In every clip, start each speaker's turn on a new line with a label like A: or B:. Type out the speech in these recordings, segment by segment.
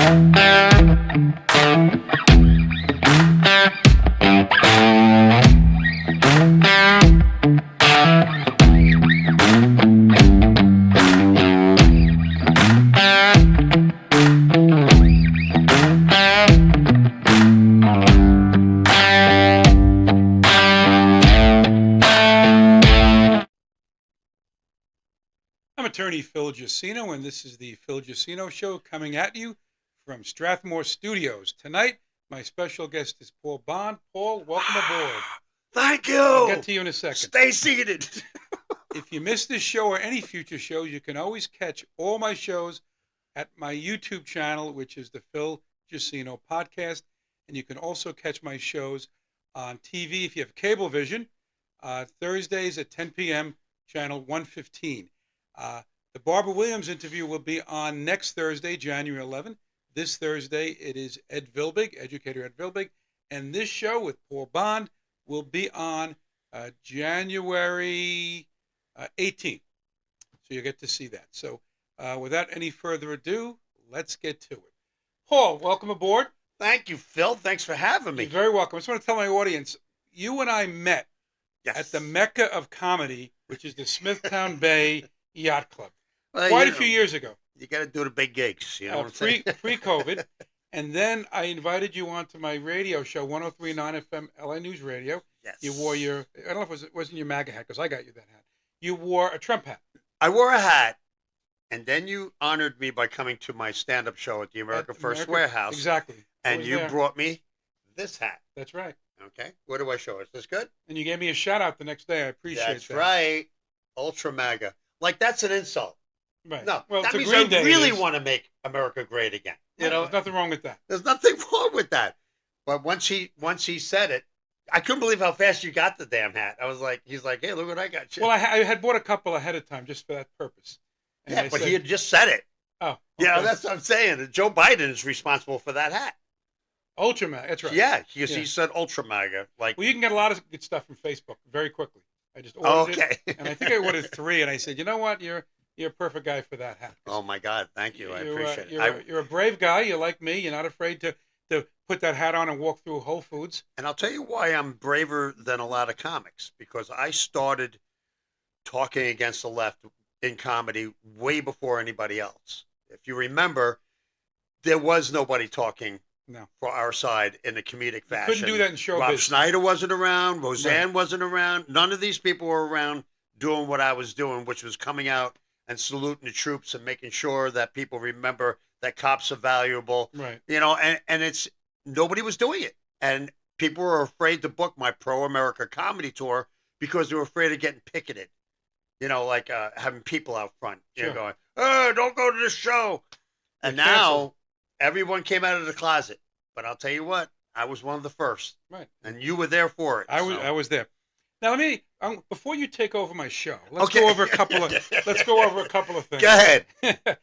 A: Attorney Phil Jusino, and this is the Phil Jusino Show coming at you from Strathmore Studios. Tonight, my special guest is Paul Bond. Paul, welcome aboard.
B: Thank you.
A: I'll get to you in a second.
B: Stay seated.
A: If you missed this show or any future shows, you can always catch all my shows at my YouTube channel, which is the Phil Jusino Podcast. And you can also catch my shows on TV if you have Cablevision, Thursdays at 10 p.m., channel 115. The Barbara Williams interview will be on next Thursday, January 11th. This Thursday, it is Ed Vilbig, educator Ed Vilbig. And this show with Paul Bond will be on January 18th. So you get to see that. So without any further ado, let's get to it. Paul, welcome aboard.
B: Thank you, Phil. Thanks for having me.
A: You're very welcome. I just want to tell my audience, you and I met at the Mecca of Comedy, which is the Smithtown Bay Yacht Club.
B: Well,
A: Quite a few years ago.
B: You got to do the big gigs, you know what I'm saying?
A: Pre-COVID. And then I invited you onto my radio show, 103.9 FM LA News Radio.
B: Yes.
A: You wore your, I don't know if it wasn't your MAGA hat, because I got you that hat. You wore a Trump hat.
B: I wore a hat, and then you honored me by coming to my stand-up show at the America First Warehouse.
A: Exactly.
B: And you brought me this hat.
A: That's right.
B: Okay. What do I show? Is this good?
A: And you gave me a shout-out the next day. I appreciate that.
B: That's right. Ultra MAGA. Like, that's an insult.
A: Right.
B: No,
A: well,
B: that means I really want to make America great again. You know,
A: there's nothing wrong with that.
B: There's nothing wrong with that. But once he said it, I couldn't believe how fast you got the damn hat. I was like, he's like, hey, look what I got you.
A: Well, I had bought a couple ahead of time just for that purpose. And
B: yeah, but he had just said it.
A: Oh, okay.
B: Yeah, that's what I'm saying. Joe Biden is responsible for that hat.
A: Ultra MAGA, that's right.
B: Yeah, because he said Ultra MAGA. Like,
A: well, you can get a lot of good stuff from Facebook very quickly. I just ordered it, and I think I ordered 3, and I said, you know what, you're a perfect guy for that hat.
B: Oh my God, thank you. I appreciate it.
A: You're a brave guy. You're like me. You're not afraid to put that hat on and walk through Whole Foods.
B: And I'll tell you why I'm braver than a lot of comics, because I started talking against the left in comedy way before anybody else. If you remember, there was nobody talking for our side in a comedic fashion.
A: Couldn't do that in showbiz.
B: Rob Schneider wasn't around. Roseanne wasn't around. None of these people were around doing what I was doing, which was coming out and saluting the troops and making sure that people remember that cops are valuable.
A: Right.
B: You know, and it's nobody was doing it. And people were afraid to book my pro-America comedy tour because they were afraid of getting picketed. You know, like having people out front, you know, going, oh, don't go to this show. And now everyone came out of the closet. But I'll tell you what, I was one of the first. Right. And you were there for it.
A: I was there. Now let me before you take over my show, let's go over a couple of things.
B: Go ahead.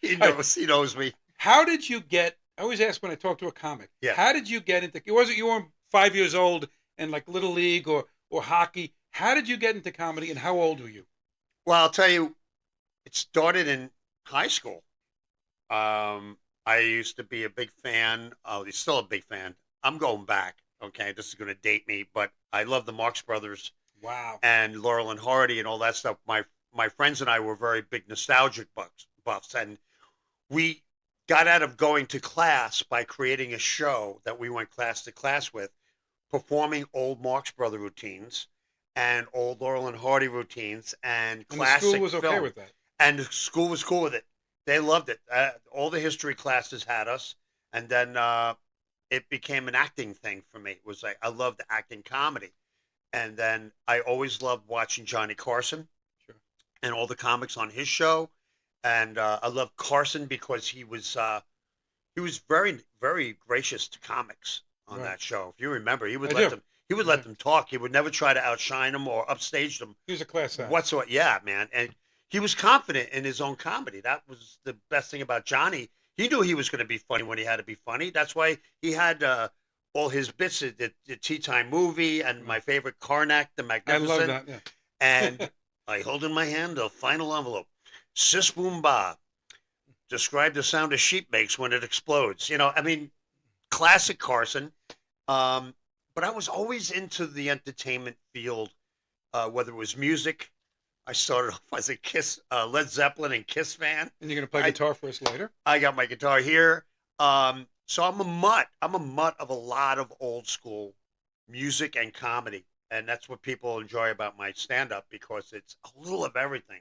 B: He knows me.
A: How did you get? I always ask when I talk to a comic. Yeah. How did you get into? You weren't 5 years old and like Little League or hockey. How did you get into comedy and how old were you?
B: Well, I'll tell you, it started in high school. I used to be a big fan. Oh, he's still a big fan. I'm going back. Okay, this is going to date me, but I love the Marx Brothers.
A: Wow.
B: And Laurel and Hardy and all that stuff. My friends and I were very big nostalgic buffs, and we got out of going to class by creating a show that we went class to class with, performing old Marx Brother routines and old Laurel and Hardy routines and classic
A: the school was okay with that.
B: And the school was cool with it. They loved it. All the history classes had us, and then it became an acting thing for me. It was like I loved acting comedy. And then I always loved watching Johnny Carson and all the comics on his show. And I loved Carson because he was very, very gracious to comics on that show. If you remember, he would let them talk. He would never try to outshine them or upstage them.
A: He was a class act.
B: Whatsoever. Yeah, man. And he was confident in his own comedy. That was the best thing about Johnny. He knew he was going to be funny when he had to be funny. That's why he had all his bits, the Tea Time Movie, and my favorite, Karnak, the Magnificent.
A: I love that, yeah.
B: And I hold in my hand a final envelope. Sis boom ba. describe the sound a sheep makes when it explodes. I mean, classic Carson. But I was always into the entertainment field, whether it was music. I started off as a Kiss, Led Zeppelin and Kiss fan.
A: And you're going to play guitar for us later?
B: I got my guitar here. So I'm a mutt. I'm a mutt of a lot of old school music and comedy. And that's what people enjoy about my stand-up, because it's a little of everything.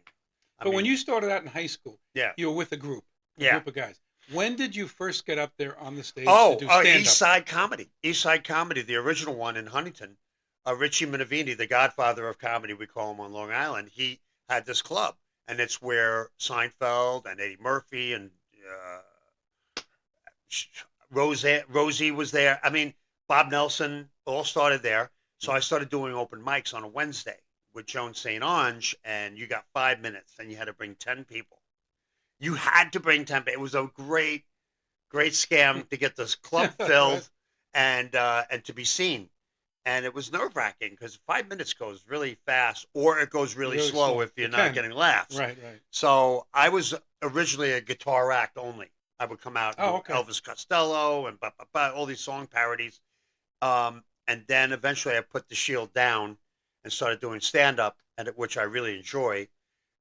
A: But when you started out in high school,
B: yeah,
A: you were with a group of guys. When did you first get up there on the stage to do stand-up?
B: East Side Comedy. East Side Comedy, the original one in Huntington. Richie Minervini, the godfather of comedy, we call him on Long Island, he had this club. And it's where Seinfeld and Eddie Murphy and Rosie was there. I mean, Bob Nelson all started there. So I started doing open mics on a Wednesday with Joan St. Ange, and you got 5 minutes, and you had to bring 10 people. You had to bring 10 people. It was a great scam to get this club filled and to be seen. And it was nerve-wracking because 5 minutes goes really fast, or it goes really slow if you're not getting laughs.
A: Right.
B: So I was originally a guitar act only. I would come out and do Elvis Costello and all these song parodies. And then eventually I put the shield down and started doing stand-up, which I really enjoy,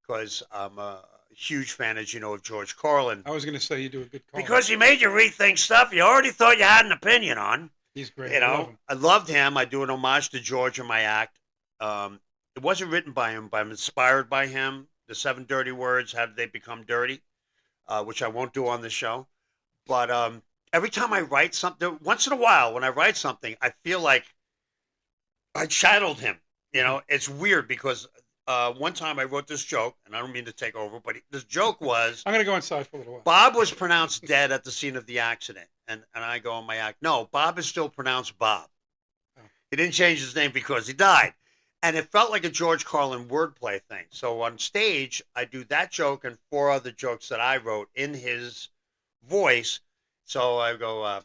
B: because I'm a huge fan, as you know, of George Carlin.
A: I was going to say you do a good Carlin.
B: Because he made you rethink stuff you already thought you had an opinion on.
A: He's great.
B: I loved him. I do an homage to George in my act. It wasn't written by him, but I'm inspired by him. The 7 Dirty Words, How Did They Become Dirty, which I won't do on the show. But every time I write something, once in a while when I write something, I feel like I channeled him. It's weird because one time I wrote this joke, and I don't mean to take over, but this joke was...
A: I'm going to go inside for a little while.
B: Bob was pronounced dead at the scene of the accident. And I go in my act, no, Bob is still pronounced Bob. Oh. He didn't change his name because he died. And it felt like a George Carlin wordplay thing. So on stage, I do that joke and 4 other jokes that I wrote in his voice. So I go,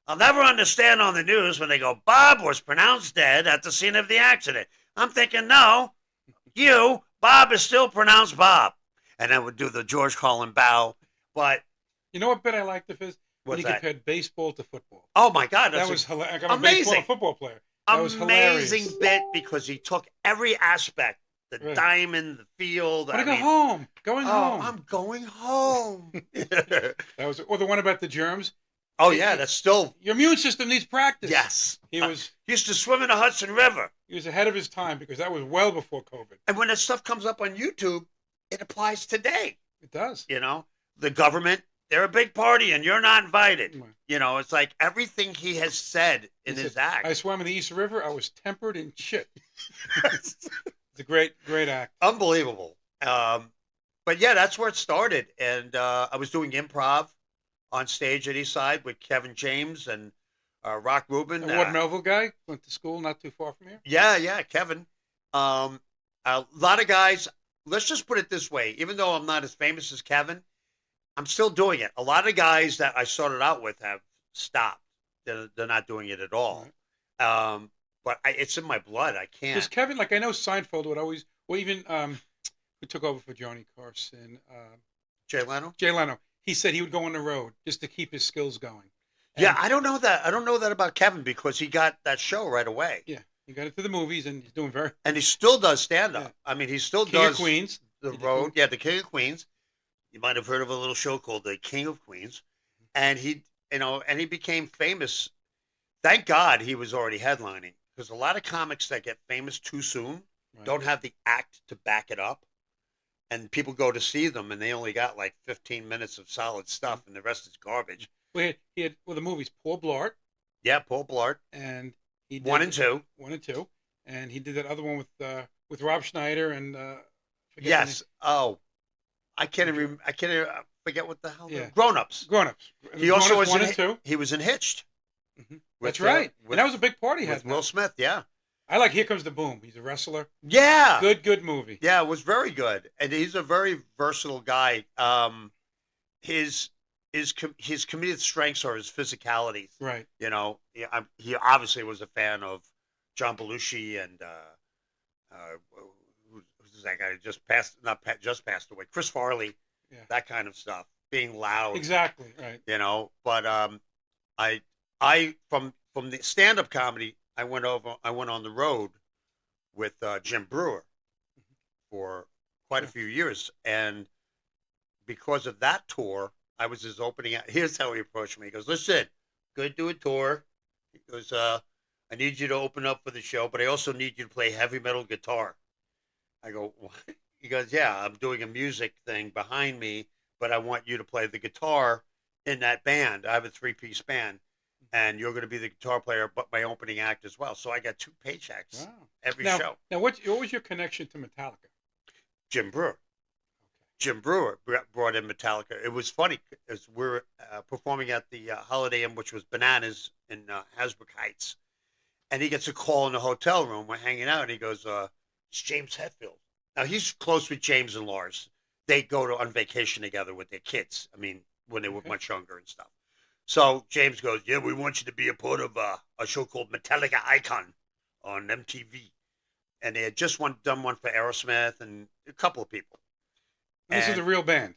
B: I'll never understand on the news when they go, Bob was pronounced dead at the scene of the accident. I'm thinking, no, Bob is still pronounced Bob. And I would do the George Carlin bow. But
A: you know what bit I liked of his?
B: When
A: he compared baseball to football.
B: Oh, my God.
A: That was hilarious.
B: Amazing.
A: Baseball and football player. That was hilarious.
B: Amazing bit, because he took every aspect, the diamond, the field.
A: Going home.
B: I'm going home.
A: That was, or the one about the germs.
B: Oh, yeah, that's still...
A: Your immune system needs practice.
B: Yes.
A: He
B: used to swim in the Hudson River.
A: He was ahead of his time, because that was well before COVID.
B: And when that stuff comes up on YouTube, it applies today.
A: It does.
B: The government, they're a big party and you're not invited. It's like everything he has said in his act.
A: I swam in the East River. I was tempered in shit. It's a great act.
B: Unbelievable. But yeah, that's where it started. And I was doing improv on stage at Eastside with Kevin James and Rock Rubin.
A: The Ward Melville guy went to school not too far from here.
B: Yeah, Kevin. A lot of guys, let's just put it this way. Even though I'm not as famous as Kevin, I'm still doing it. A lot of guys that I started out with have stopped. They're not doing it at all. Right. But it's in my blood. I can't.
A: Because Kevin, I know Seinfeld would always, even who took over for Johnny Carson?
B: Jay Leno?
A: Jay Leno. He said he would go on the road just to keep his skills going.
B: And I don't know that. I don't know that about Kevin, because he got that show right away.
A: Yeah, he got into the movies, and he's doing very...
B: And he still does stand-up. Yeah. I mean, he still
A: King
B: does...
A: of Queens.
B: The road. Yeah, the King of Queens. You might have heard of a little show called The King of Queens. And he became famous. Thank God he was already headlining, because a lot of comics that get famous too soon don't have the act to back it up. And people go to see them, and they only got like 15 minutes of solid stuff, and the rest is garbage.
A: Well, he had the movies Paul Blart.
B: Yeah, Paul Blart.
A: And he did
B: 1 and 2.
A: 1 and 2. And he did that other one with Rob Schneider and
B: yes. Oh, I can't even forget what the hell.
A: Yeah.
B: Grown Ups. He also was
A: 1 and 2.
B: He was in Hitched.
A: Mm-hmm. That's right. And that was a big party.
B: With Will Smith. Yeah.
A: I like Here Comes the Boom. He's a wrestler.
B: Yeah.
A: Good movie.
B: Yeah, it was very good. And he's a very versatile guy. His comedic strengths are his physicality.
A: Right.
B: He obviously was a fan of John Belushi and who's that guy who just passed away? Chris Farley. Yeah. That kind of stuff. being loud.
A: Exactly. Right.
B: But I from the stand-up comedy, I went on the road with Jim Brewer for quite a
A: Sure.
B: few years, and because of that tour, I was his opening act. Here's how he approached me. He goes, "Listen, going to do a tour." He goes, "I need you to open up for the show, but I also need you to play heavy metal guitar." I go, "What?" He goes, "Yeah, I'm doing a music thing behind me, but I want you to play the guitar in that band. I have a 3-piece band, and you're going to be the guitar player, but my opening act as well." So I got 2 paychecks
A: Wow.
B: every
A: Now,
B: show.
A: what was your connection to Metallica?
B: Jim Brewer. Jim Brewer brought in Metallica. It was funny as we're performing at the Holiday Inn, which was Bananas in Hasbrook Heights, and he gets a call in the hotel room. We're hanging out, and he goes, "It's James Hetfield." Now he's close with James and Lars. They go on vacation together with their kids. I mean, when they were
A: Okay.
B: much younger and stuff. So James goes, "Yeah, we want you to be a part of a show called Metallica Icon on MTV," and they had just done one for Aerosmith and a couple of people.
A: And this is the
B: And
A: real band,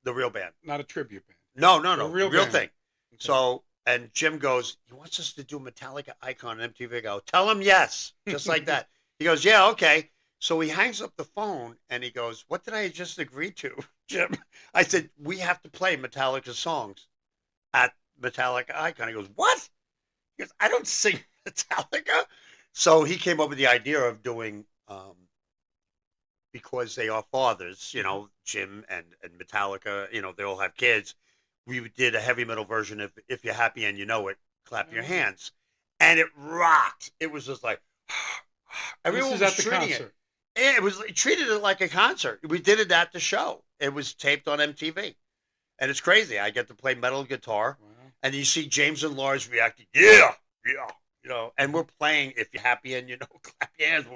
B: the real band.
A: not a tribute band.
B: No,
A: The
B: the
A: real
B: real
A: band.
B: thing.
A: Okay.
B: So, and Jim goes, "He wants us to do Metallica Icon on MTV." I go, "Tell him yes," just like that. He goes, "Yeah, okay." So he hangs up the phone and he goes, "What did I just agree to, Jim?" I said, "We have to play Metallica songs at Metallica Icon." He goes, "What?" He goes, "I don't sing Metallica." So he came up with the idea of doing, because they are fathers, Jim and Metallica, they all have kids. We did a heavy metal version of "If You're Happy and You Know It, Clap Your
A: Oh.
B: Hands." And it rocked. It was just like, everyone
A: This is
B: was
A: at the
B: treating
A: concert.
B: it treated it like a concert. We did it at the show. It was taped on MTV. And it's crazy. I get to play metal guitar,
A: Wow.
B: and you see James and Lars reacting, "Yeah, yeah," and we're playing "If You're Happy and You Know It, Clap Your Hands."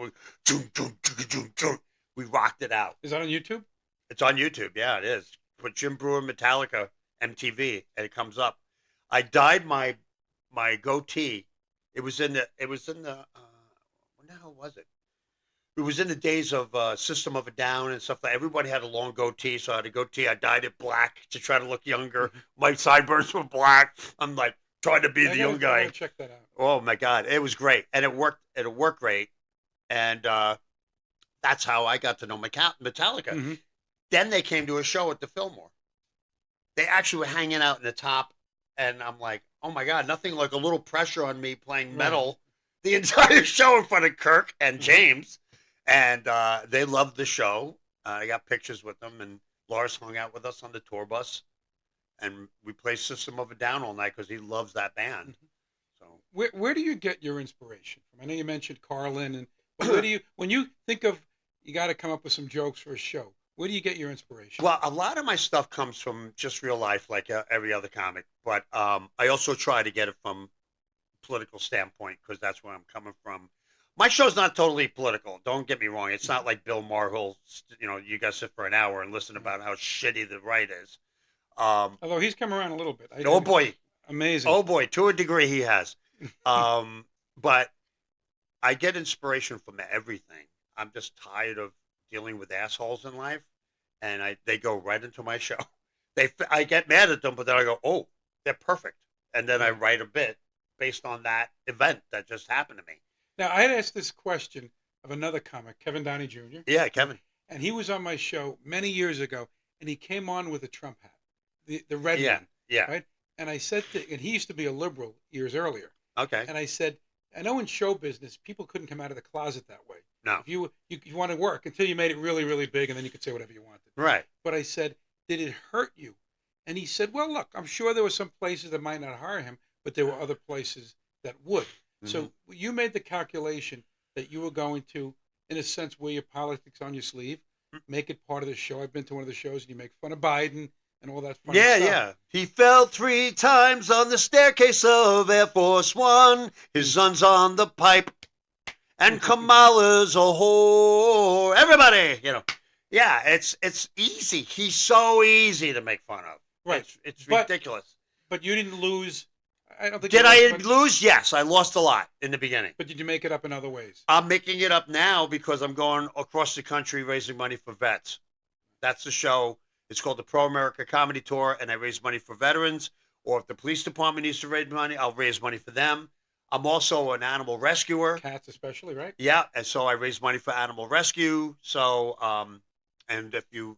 B: We rocked it out.
A: Is that on YouTube?
B: It's on YouTube. Yeah, it is. Put Jim Brewer Metallica MTV, and it comes up. I dyed my goatee. It was in the. When the hell was it? It was in the days of System of a Down and stuff. Everybody had a long goatee, so I had a goatee. I dyed it black to try to look younger. My sideburns were black. I'm like trying to be the young
A: I
B: guy.
A: gotta check that out.
B: Oh my God, it was great, and it worked. It worked great, and that's how I got to know Metallica.
A: Mm-hmm.
B: Then they came to a show at the Fillmore. They actually were hanging out in the top, and I'm like, oh my God, nothing like a little pressure on me playing metal the entire show in front of Kirk and James. And they loved the show. I got pictures with them, and Lars hung out with us on the tour bus, and we played System of a Down all night because he loves that band. So
A: Where do you get your inspiration from? I know you mentioned Carlin, but where do you, when you think of, you got to come up with some jokes for a show, where do you get your inspiration?
B: well, a lot of my stuff comes from just real life, like every other comic. But I also try to get it from a political standpoint because that's where I'm coming from. My show's not totally political. Don't get me wrong. It's not like Bill Maher, who'll, you guys sit for an hour and listen about how shitty the right is.
A: Although he's come around a little bit.
B: Oh boy,
A: Amazing.
B: oh boy, to a degree he has. But I get inspiration from everything. I'm just tired of dealing with assholes in life, and they go right into my show. I get mad at them, but then I go, oh, they're perfect, and then I write a bit based on that event that just happened to me.
A: Now, I had asked this question of another comic, Kevin Downey Jr.,
B: Yeah, Kevin.
A: and he was on my show many years ago, and he came on with a Trump hat, the red one,
B: Yeah.
A: right? And I said and he used to be a liberal years earlier,
B: Okay.
A: and I said, I know in show business, people couldn't come out of the closet that way.
B: No.
A: If you want to work until you made it really, really big, and then you could say whatever you wanted.
B: Right.
A: But I said, did it hurt you? And he said, well, look, I'm sure there were some places that might not hire him, but there were other places that would.
B: Mm-hmm.
A: So you made the calculation that you were going to, in a sense, wear your politics on your sleeve, make it part of the show. I've been to one of the shows, and you make fun of Biden and all that funny stuff.
B: Yeah. He fell 3 times on the staircase of Air Force One. His son's on the pipe, and Kamala's a whore. Everybody, Yeah, it's easy. He's so easy to make fun of.
A: Right.
B: It's ridiculous.
A: But you didn't lose. I don't think.
B: Did
A: you
B: I
A: lost much,
B: lose? Yes, I lost a lot in the beginning.
A: But did you make it up in other ways?
B: I'm making it up now because I'm going across the country raising money for vets. That's the show. It's called the Pro America Comedy Tour, and I raise money for veterans. Or if the police department needs to raise money, I'll raise money for them. I'm also an animal rescuer.
A: Cats especially, right?
B: Yeah, and so I raise money for animal rescue. So, and if you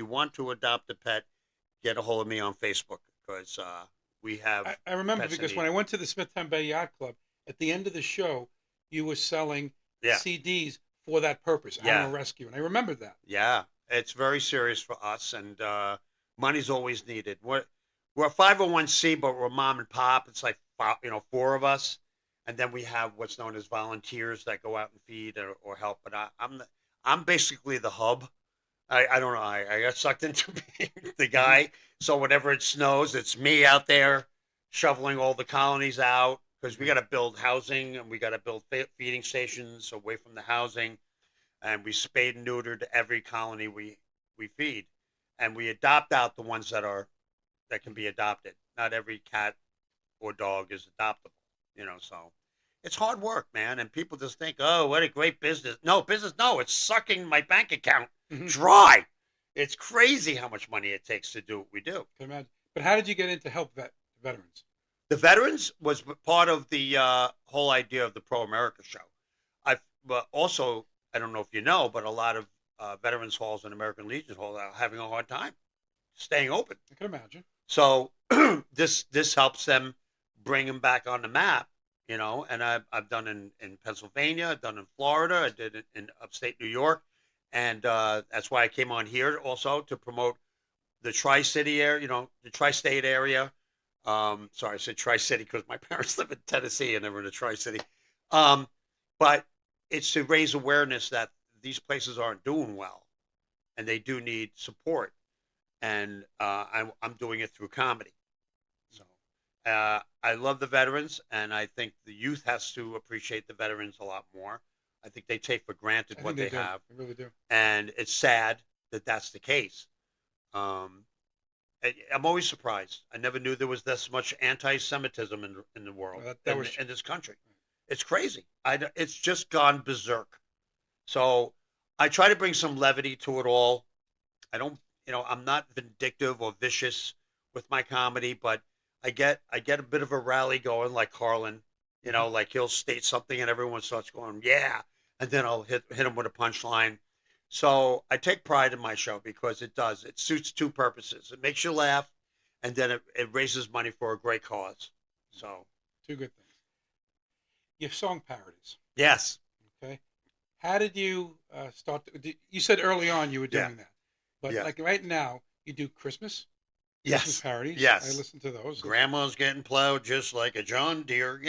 B: want to adopt a pet, get a hold of me on Facebook because we have.
A: I remember
B: pets in
A: because
B: need.
A: when I went to the Smithtown Bay Yacht Club, at the end of the show, you were selling
B: Yeah.
A: CDs for that purpose,
B: Yeah.
A: animal rescue, and I remember that.
B: Yeah, it's very serious for us, and money's always needed. We're a 501c, but we're mom and pop. It's like four of us, and then we have what's known as volunteers that go out and feed or help. But I'm basically the hub. I don't know. I got sucked into being the guy. So whenever it snows, it's me out there shoveling all the colonies out because we got to build housing and we got to build feeding stations away from the housing, and we spade and neuter to every colony we feed, and we adopt out the ones that can be adopted. Not every cat or dog is adoptable, so it's hard work, man. And people just think, oh, what a great business. No, it's sucking my bank account dry. It's crazy how much money it takes to do what we do.
A: Can imagine. But how did you get into help veterans?
B: The veterans was part of the whole idea of the Pro America show. But also, I don't know if you know, but a lot of veterans halls and American Legion halls are having a hard time staying open.
A: I can imagine.
B: So this helps them bring them back on the map, and I've done in Pennsylvania, I've done in Florida, I did it in upstate New York, and that's why I came on here also to promote the Tri-City area, the Tri-State area. Sorry, I said Tri-City because my parents live in Tennessee and they were in the Tri-City. But it's to raise awareness that these places aren't doing well, and they do need support. And I'm doing it through comedy. So I love the veterans, and I think the youth has to appreciate the veterans a lot more. I think they take for granted what they have.
A: They really do.
B: And it's sad that that's the case. I'm always surprised. I never knew there was this much anti-Semitism in the world, in this country. It's crazy. It's just gone berserk. So I try to bring some levity to it all. I don't. I'm not vindictive or vicious with my comedy, but I get a bit of a rally going, like Carlin. Like he'll state something and everyone starts going, yeah, and then I'll hit him with a punchline. So I take pride in my show because it suits two purposes. It makes you laugh, and then it raises money for a great cause. So
A: two good things. Your song parodies.
B: Yes.
A: Okay. How did you start? You said early on you were doing that. But like right now, you do Christmas
B: Yes.
A: parodies.
B: Yes.
A: I listen to those.
B: Grandma's getting plowed just like a John Deere.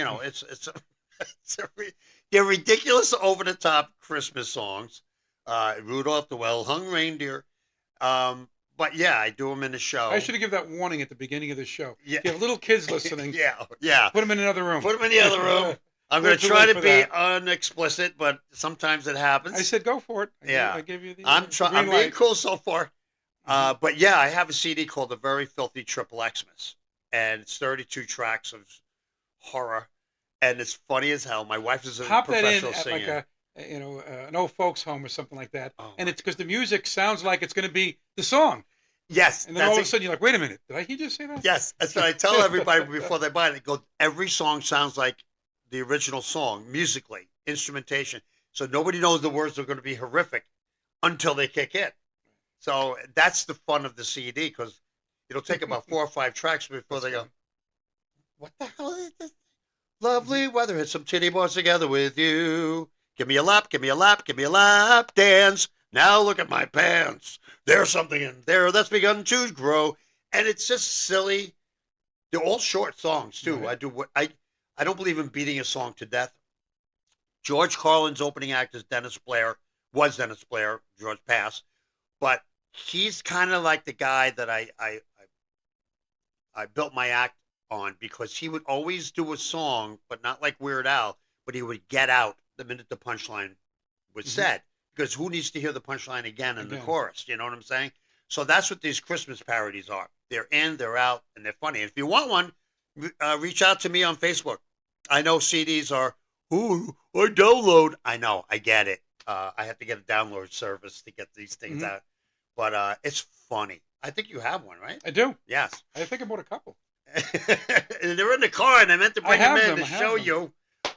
B: They're ridiculous, over the top Christmas songs. Rudolph the well-hung reindeer. But yeah, I do them in the show.
A: I should have given that warning at the beginning of the show.
B: Yeah.
A: If you have little kids listening,
B: yeah.
A: put them in another room.
B: Put them in the other room. I'm going to try to be unexplicit, but sometimes it happens.
A: I said go for it.
B: I
A: gave you the
B: I'm being cool so far. But yeah, I have a CD called The Very Filthy Triple Xmas, and it's 32 tracks of horror, and it's funny as hell. My wife is a professional singer.
A: Like an old folks home or something like that, and it's because the music sounds like it's going to be the song.
B: Yes,
A: and then all of a sudden you're like, wait a minute, did he just say that?
B: Yes, that's what I tell everybody before they buy it. They go, every song sounds like the original song musically, instrumentation. So nobody knows the words are going to be horrific until they kick in. So that's the fun of the CD, because it'll take about 4 or 5 tracks before they go, what the hell is this? Lovely weather, hit some titty boys together with you. Give me a lap, give me a lap, give me a lap dance. Now look at my pants. There's something in there that's begun to grow. And it's just silly. They're all short songs, too. Right. I don't believe in beating a song to death. George Carlin's opening act is Dennis Blair. George passed. But he's kind of like the guy that I built my act on, because he would always do a song, but not like Weird Al, but he would get out the minute the punchline was said. Because who needs to hear the punchline again in the chorus? You know what I'm saying? So that's what these Christmas parodies are. They're in, they're out, and they're funny. And if you want one, reach out to me on Facebook. I know CDs are, I download. I know, I get it. I have to get a download service to get these things out. But it's funny. I think you have one, right?
A: I do.
B: Yes.
A: I think I bought a couple.
B: They're in the car, and I meant to bring them in to
A: I have
B: show
A: them.
B: you,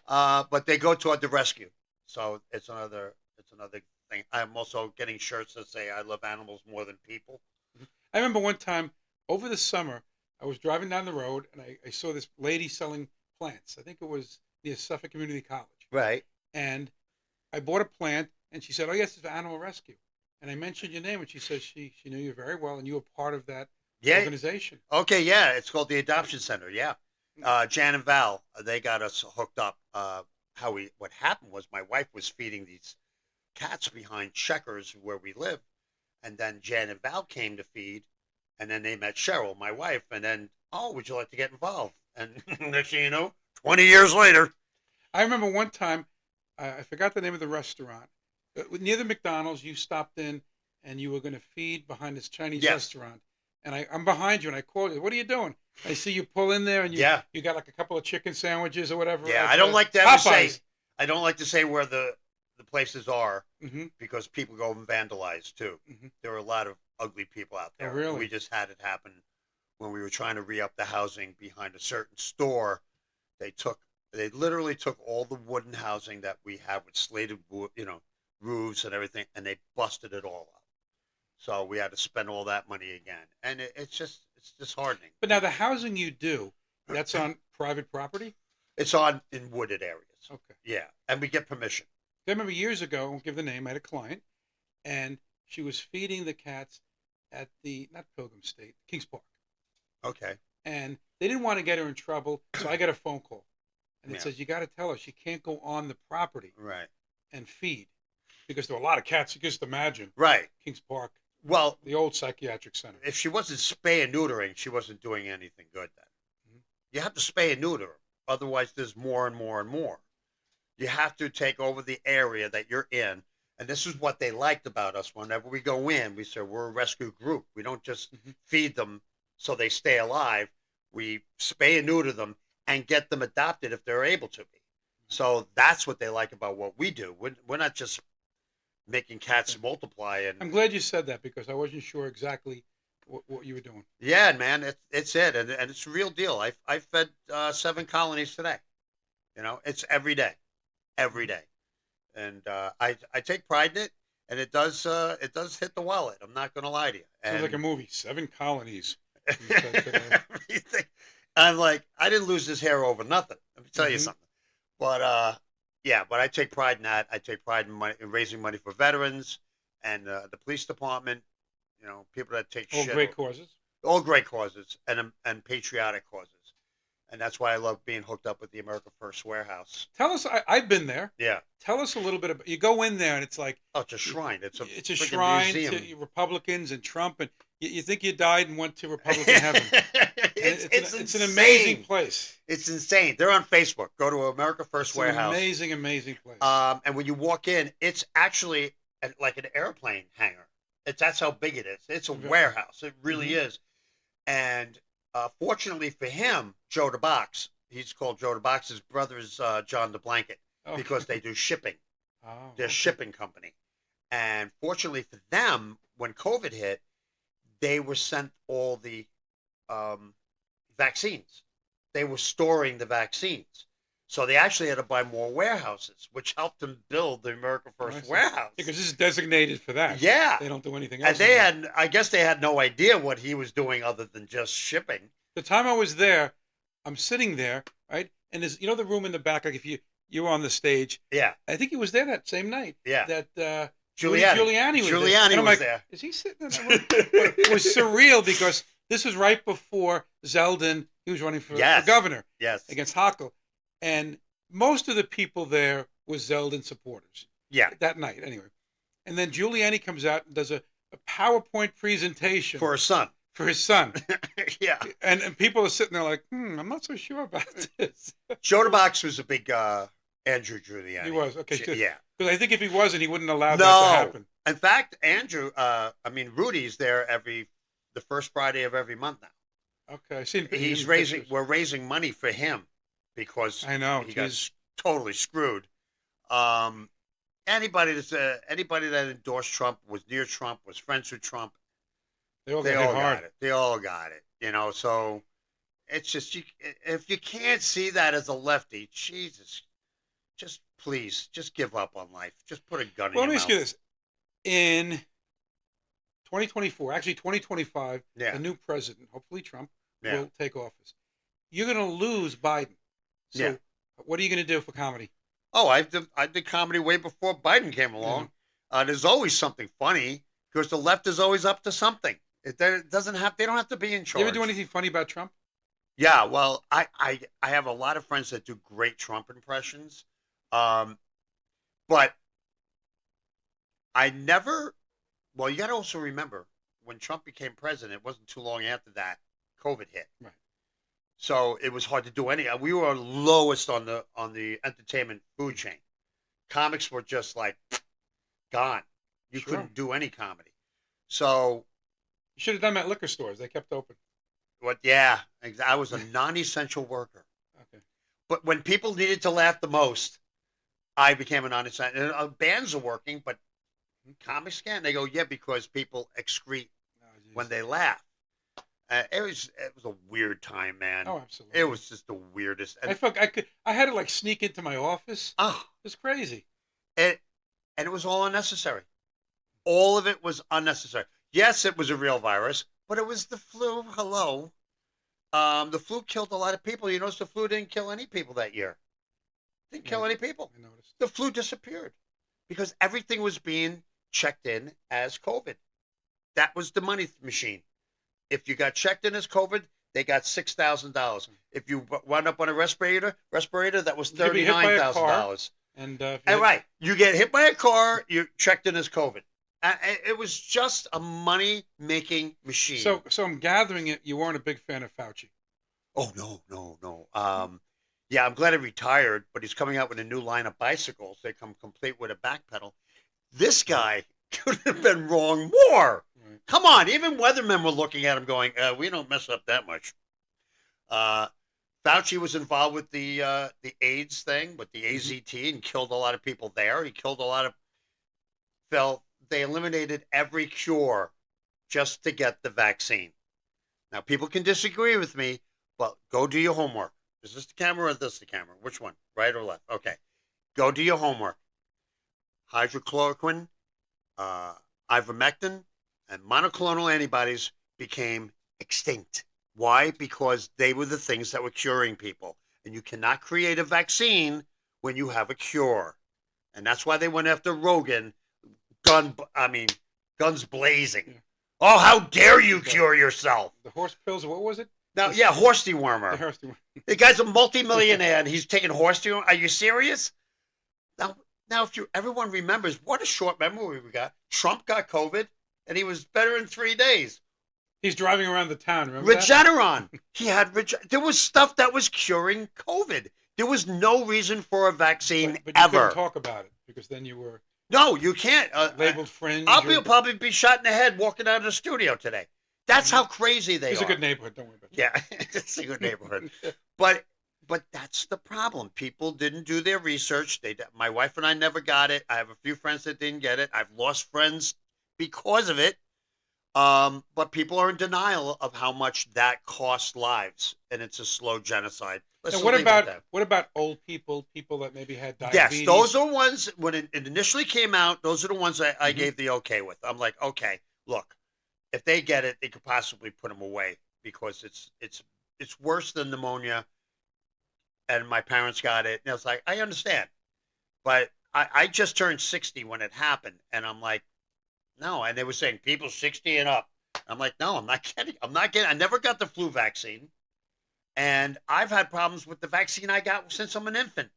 B: but they go toward the rescue. So it's another thing. I'm also getting shirts that say "I love animals more than people."
A: I remember one time over the summer, I was driving down the road and I saw this lady selling plants. I think it was near Suffolk Community College.
B: Right.
A: And I bought a plant, and she said, "Oh, yes, it's for animal rescue." And I mentioned your name, and she said she knew you very well, and you were part of that
B: Yeah.
A: organization.
B: Okay. Yeah. It's called the Adoption Center. Yeah. Jan and Val, they got us hooked up. What happened was my wife was feeding these cats behind Checkers where we live, and then Jan and Val came to feed, and then they met Cheryl, my wife, and then, oh, would you like to get involved? And next thing you know, 20 years later.
A: I remember one time, I forgot the name of the restaurant. Near the McDonald's, you stopped in, and you were going to feed behind this Chinese
B: Yes.
A: restaurant. And I'm behind you, and I called you. What are you doing? I see you pull in there, and you got like a couple of chicken sandwiches or whatever.
B: Yeah,
A: at,
B: I don't like to ever say.
A: Popeyes.
B: I don't like to say where the places are
A: Mm-hmm.
B: because people go and vandalize too.
A: Mhm.
B: There are a lot of ugly people out there.
A: Oh, really?
B: We just had it happen when we were trying to re-up the housing behind a certain store. They literally took all the wooden housing that we have with slated wood, roofs and everything, and they busted it all up. So we had to spend all that money again, and it's just disheartening.
A: But now the housing you do, that's on private property?
B: It's in wooded areas.
A: Okay.
B: Yeah, and we get permission.
A: I remember years ago, I won't give the name, I had a client, and she was feeding the cats at not Pilgrim State, Kings Park.
B: Okay.
A: And they didn't want to get her in trouble, so I got a phone call. And it
B: Yeah.
A: says, you got to tell her she can't go on the property
B: Right.
A: and feed. Because there were a lot of cats, you just imagine.
B: Right.
A: Kings Park,
B: Well,
A: the old psychiatric center.
B: if she wasn't spay and neutering, she wasn't doing anything good then.
A: Mhm.
B: You have to spay and neuter her. Otherwise, there's more and more and more. You have to take over the area that you're in. And this is what they liked about us. Whenever we go in, we say we're a rescue group. We don't just
A: Mhm.
B: feed them so they stay alive. We spay and neuter them and get them adopted if they're able to be. So that's what they like about what we do. We're not just making cats multiply. And
A: I'm glad you said that because I wasn't sure exactly what you were doing.
B: yeah, man, it's it, and it's a real deal. I fed 7 colonies today. It's every day, and I take pride in it, and it does hit the wallet. I'm not going to lie to you.
A: Sounds like a movie, 7 colonies.
B: Everything. I'm like, I didn't lose this hair over nothing. Let me tell you
A: Mhm.
B: something. But yeah, but I take pride in that. I take pride in raising money for veterans and the police department. People that take
A: All
B: shit.
A: great causes.
B: All great causes and patriotic causes. And that's why I love being hooked up with the America First Warehouse.
A: Tell us, I've been there.
B: Yeah.
A: Tell us a little bit about, you go in there and it's like,
B: Oh, it's a shrine. It's a freaking
A: shrine
B: museum.
A: to Republicans and Trump, and you think you died and went to Republican heaven. It's an amazing place.
B: It's insane. They're on Facebook. Go to America First
A: It's
B: Warehouse.
A: an amazing, amazing place.
B: And when you walk in, it's actually like an airplane hangar. That's how big it is. It's a warehouse. It really is. And fortunately for him, Joe the Box, he's called Joe the Box. His brother is John the Blanket because they do shipping. They're a shipping company. And fortunately for them, when COVID hit, they were sent all the vaccines. They were storing the vaccines. So they actually had to buy more warehouses, which helped them build the America First Warehouse.
A: Because this is designated for that.
B: Yeah.
A: They don't do anything else.
B: And I guess they had no idea what he was doing other than just shipping.
A: The time I was there, I'm sitting there, right? And there's, the room in the back, like if you were on the stage.
B: Yeah.
A: I think he was there that same night.
B: Yeah.
A: That
B: Giuliani
A: was
B: there.
A: And I'm like,
B: there.
A: Is he sitting in that room? But it was surreal because this was right before Zeldin, he was running for governor against Hochul. And most of the people there were Zeldin supporters.
B: Yeah.
A: That night, anyway. And then Giuliani comes out and does a PowerPoint presentation.
B: For his son.
A: For his son.
B: Yeah.
A: And people are sitting there like, I'm not so sure about this.
B: Joe the Box was a big Andrew Giuliani.
A: He was. Okay.
B: Yeah.
A: Because I think if he wasn't, he wouldn't allow that to happen.
B: In fact, Andrew, Rudy's there the first Friday of every month now.
A: Okay. I've seen
B: we're raising money for him because
A: I know
B: he got totally screwed. Anybody that endorsed Trump, was near Trump, was friends with Trump,
A: They all
B: They
A: got hit
B: all
A: hard.
B: got it. They all got it. So it's just if you can't see that as a lefty, Jesus, just please, just give up on life. Just put a gun in
A: Well, let
B: your
A: me ask you
B: mouth.
A: this: in 2024, actually 2025,
B: Yeah,
A: the new president, hopefully Trump,
B: yeah,
A: will take office. You're going to lose Biden.
B: yeah.
A: So, what are you going to do for comedy?
B: Oh, I did comedy way before Biden came along. There's always something funny because the left is always up to something. It doesn't have. They don't have to be in
A: You ever do
B: charge.
A: anything funny about Trump?
B: Yeah, well, I have a lot of friends that do great Trump impressions, um, but I never. Well, you got to also remember when Trump became president, it wasn't too long after that COVID hit.
A: Right.
B: So it was hard to do any. We were lowest on the entertainment food chain. Comics were just like gone. You
A: Sure.
B: couldn't do any comedy. So
A: You should have done that at liquor stores. They kept open.
B: what? Yeah, I was a non-essential worker.
A: Okay.
B: But when people needed to laugh the most, I became a non-essential. And, bands are working, but comics can't. They go, yeah, because people excrete
A: Oh,
B: when
A: geez.
B: they laugh. It was a weird time, man.
A: Oh, absolutely.
B: It was just the weirdest.
A: I felt I had to like sneak into my office.
B: Oh,
A: It was crazy.
B: and it was all unnecessary. All of it was unnecessary. Yes, it was a real virus, but it was the flu. Hello. The flu killed a lot of people. You notice the flu didn't kill any people that year. Didn't kill
A: Yeah,
B: any people.
A: I noticed.
B: The flu disappeared because everything was being checked in as COVID. That was the money machine. If you got checked in as COVID, they got $6,000. If you wound up on a respirator, that was
A: You could be hit by a car,
B: $39,000.
A: and
B: And right, you get hit by a car, you're checked in as COVID. It was just a money making machine.
A: so I'm gathering it. You weren't a big fan of Fauci.
B: Oh no. Yeah, I'm glad he retired, but he's coming out with a new line of bicycles. They come complete with a back pedal. This guy could have been wrong more.
A: Right.
B: Come on, even weathermen were looking at him going, we don't mess up that much. Fauci was involved with the AIDS thing, with the AZT, and killed a lot of people there. He killed a lot of, they eliminated every cure just to get the vaccine. Now, people can disagree with me, but go do your homework. Is this the camera or this the camera? Which one? Right or left? Okay. Go do your homework. Hydrochloroquine, ivermectin, and monoclonal antibodies became extinct. Why? Because they were the things that were curing people. And you cannot create a vaccine when you have a cure. And that's why they went after Rogan, guns blazing.
A: Yeah.
B: Oh, how dare you cure yourself?
A: The horse pills. What was it?
B: Now, yeah, horse dewormer.
A: The horse.
B: The guy's a multimillionaire and he's taking horse dewormer. Are you serious? Now, if everyone remembers, what a short memory we got. Trump got COVID and he was better in 3 days.
A: He's driving around the town. Remember that?
B: Regeneron. He had there was stuff that was curing COVID. There was no reason for a vaccine
A: But you
B: ever.
A: couldn't talk about it because then you were
B: No, you can't.
A: labeled fringe.
B: I'll probably be shot in the head walking out of the studio today. That's how crazy they
A: It's
B: are.
A: a good neighborhood. Don't worry about it.
B: Yeah, it's a good neighborhood. But that's the problem. People didn't do their research. My wife and I never got it. I have a few friends that didn't get it. I've lost friends because of it. But people are in denial of how much that costs lives, and it's a slow genocide.
A: And what about old people? People that maybe had diabetes.
B: Yes, those are ones when it initially came out. Those are the ones I gave the okay with. I'm like, okay, look, if they get it, they could possibly put them away because it's worse than pneumonia. And my parents got it, and I was like, I understand, but I just turned 60 when it happened, and I'm like, no. And they were saying people 60 and up. I'm like, no, I'm not getting. I never got the flu vaccine, and I've had problems with the vaccine I got since I'm an infant.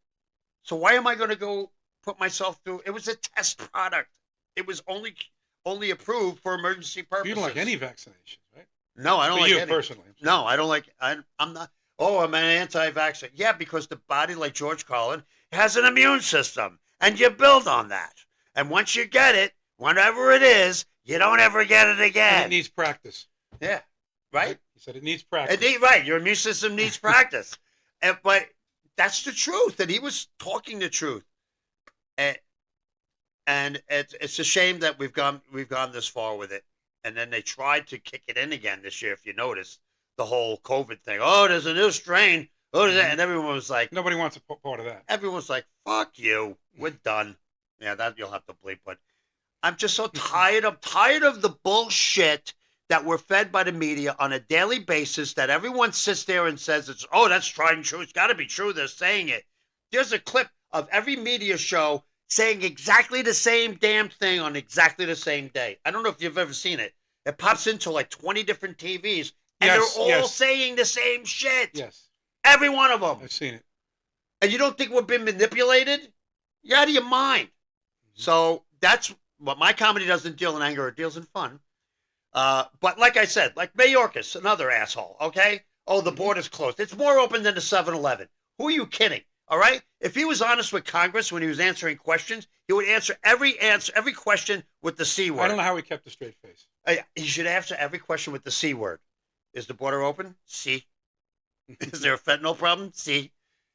B: So why am I going to go put myself through? It was a test product. It was only approved for emergency purposes.
A: You don't like any vaccinations, right?
B: No, I don't
A: For
B: like
A: you
B: any.
A: personally.
B: No, I don't like. I'm not. Oh, I'm an anti-vaxxer. Yeah, because the body, like George Carlin, has an immune system, and you build on that. And once you get it, whatever it is, you don't ever get it again.
A: And it needs practice.
B: Yeah, right.
A: He said it needs practice.
B: Right. Your immune system needs practice. But that's the truth, and he was talking the truth. And it's a shame that we've gone this far with it. and then they tried to kick it in again this year. If you notice the whole COVID thing, oh, there's a new strain, oh, there's that, and everyone was like,
A: Nobody wants a part of that.
B: everyone's like, fuck you, we're done. Yeah, that you'll have to bleep, but I'm just so tired. I'm tired of the bullshit that we're fed by the media on a daily basis, that everyone sits there and says, that's tried and true. It's got to be true. They're saying it. There's a clip of every media show saying exactly the same damn thing on exactly the same day. I don't know if you've ever seen it. It pops into like 20 different TVs, and they're all saying the same shit.
A: Yes.
B: Every one of them.
A: I've seen it.
B: And you don't think we're being manipulated? You're out of your mind. So that's what my comedy doesn't deal in anger. It deals in fun. But like I said, like Mayorkas, another asshole, okay? Oh, the border's closed. It's more open than the 7-Eleven. Who are you kidding? All right? If he was honest with Congress when he was answering questions, he would answer every question with the C word.
A: I don't know how he kept a straight face.
B: He should answer every question with the C word. Is the border open? C. Is there a fentanyl problem? C.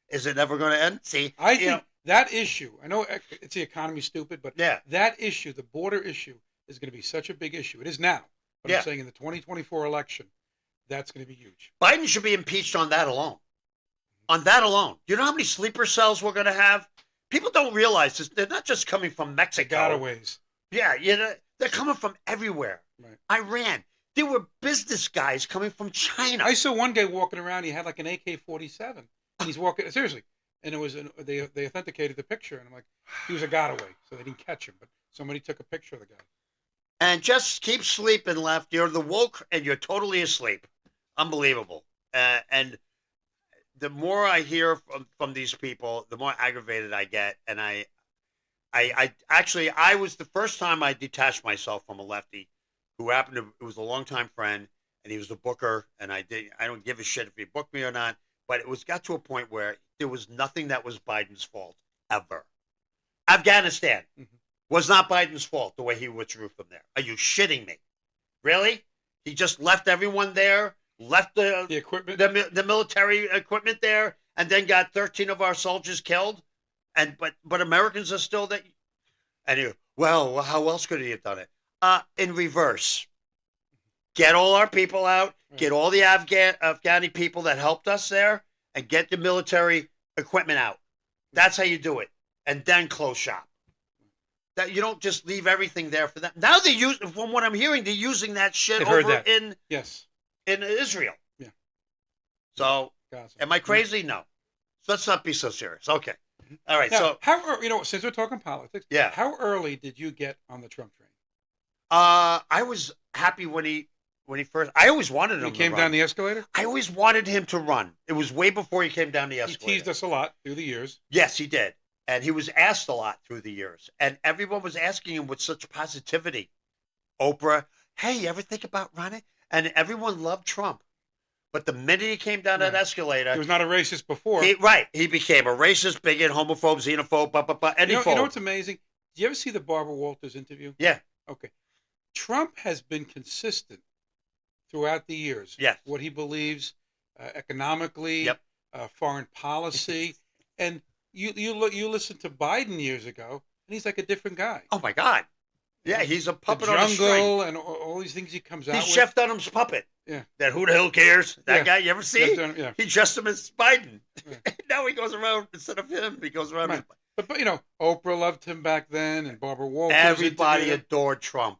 B: Is it never going to end? C.
A: I think that issue, I know it's the economy stupid, but
B: yeah,
A: that issue, the border issue, is going to be such a big issue. It is now. But I'm saying in the 2024 election, that's going to be huge.
B: Biden should be impeached on that alone. On that alone. Do you know how many sleeper cells we're going to have? People don't realize this. They're not just coming from Mexico.
A: Gotaways.
B: Yeah, they're coming from everywhere.
A: Right.
B: Iran. There were business guys coming from China.
A: I saw one guy walking around. He had like an AK-47. And he's walking, seriously. And it was they authenticated the picture. And I'm like, he was a gotaway. So they didn't catch him. But somebody took a picture of the guy.
B: And just keep sleeping left. You're the woke and you're totally asleep. Unbelievable. And the more I hear from these people, the more aggravated I get. And I actually, I was the first time I detached myself from a lefty who happened to, it was a longtime friend, and he was a booker, and I don't give a shit if he booked me or not, but it got to a point where there was nothing that was Biden's fault, ever. Afghanistan was not Biden's fault, the way he withdrew from there. Are you shitting me? Really? He just left everyone there, left the
A: equipment,
B: the military equipment there, and then got 13 of our soldiers killed, but Americans are still there. And well, how else could he have done it? In reverse. Get all our people out, get all the Afghani people that helped us there, and get the military equipment out. That's how you do it. And then close shop. That you don't just leave everything there for them. Now they use, from what I'm hearing, they're using that shit over in Israel.
A: Yeah.
B: So, am I crazy? No. So let's not be so serious. Okay. All right.
A: Now, so since we're talking politics, how early did you get on the Trump train?
B: I was happy when he first. I always wanted him.
A: He came down the escalator.
B: I always wanted him to run. It was way before he came down the escalator.
A: He teased us a lot through the years.
B: Yes, he did, and he was asked a lot through the years, and everyone was asking him with such positivity. Oprah, hey, you ever think about running? And everyone loved Trump, but the minute he came down that escalator,
A: he was not a racist before.
B: He became a racist, bigot, homophobe, xenophobe, and
A: you know what's amazing? Did you ever see the Barbara Walters interview?
B: Yeah.
A: Okay. Trump has been consistent throughout the years.
B: Yes.
A: What he believes economically, foreign policy, and you listen to Biden years ago, and he's like a different guy.
B: Oh my God! Yeah, he's a puppet
A: on
B: a string.
A: and all these things he comes out
B: with.
A: He's
B: Chef Dunham's puppet.
A: Yeah.
B: That who the hell cares? That guy. You ever see?
A: Yeah.
B: He dressed him as Biden. Yeah. Now he goes around instead of him. He goes around.
A: Right. But Oprah loved him back then, and Barbara Walters.
B: Everybody adored Trump.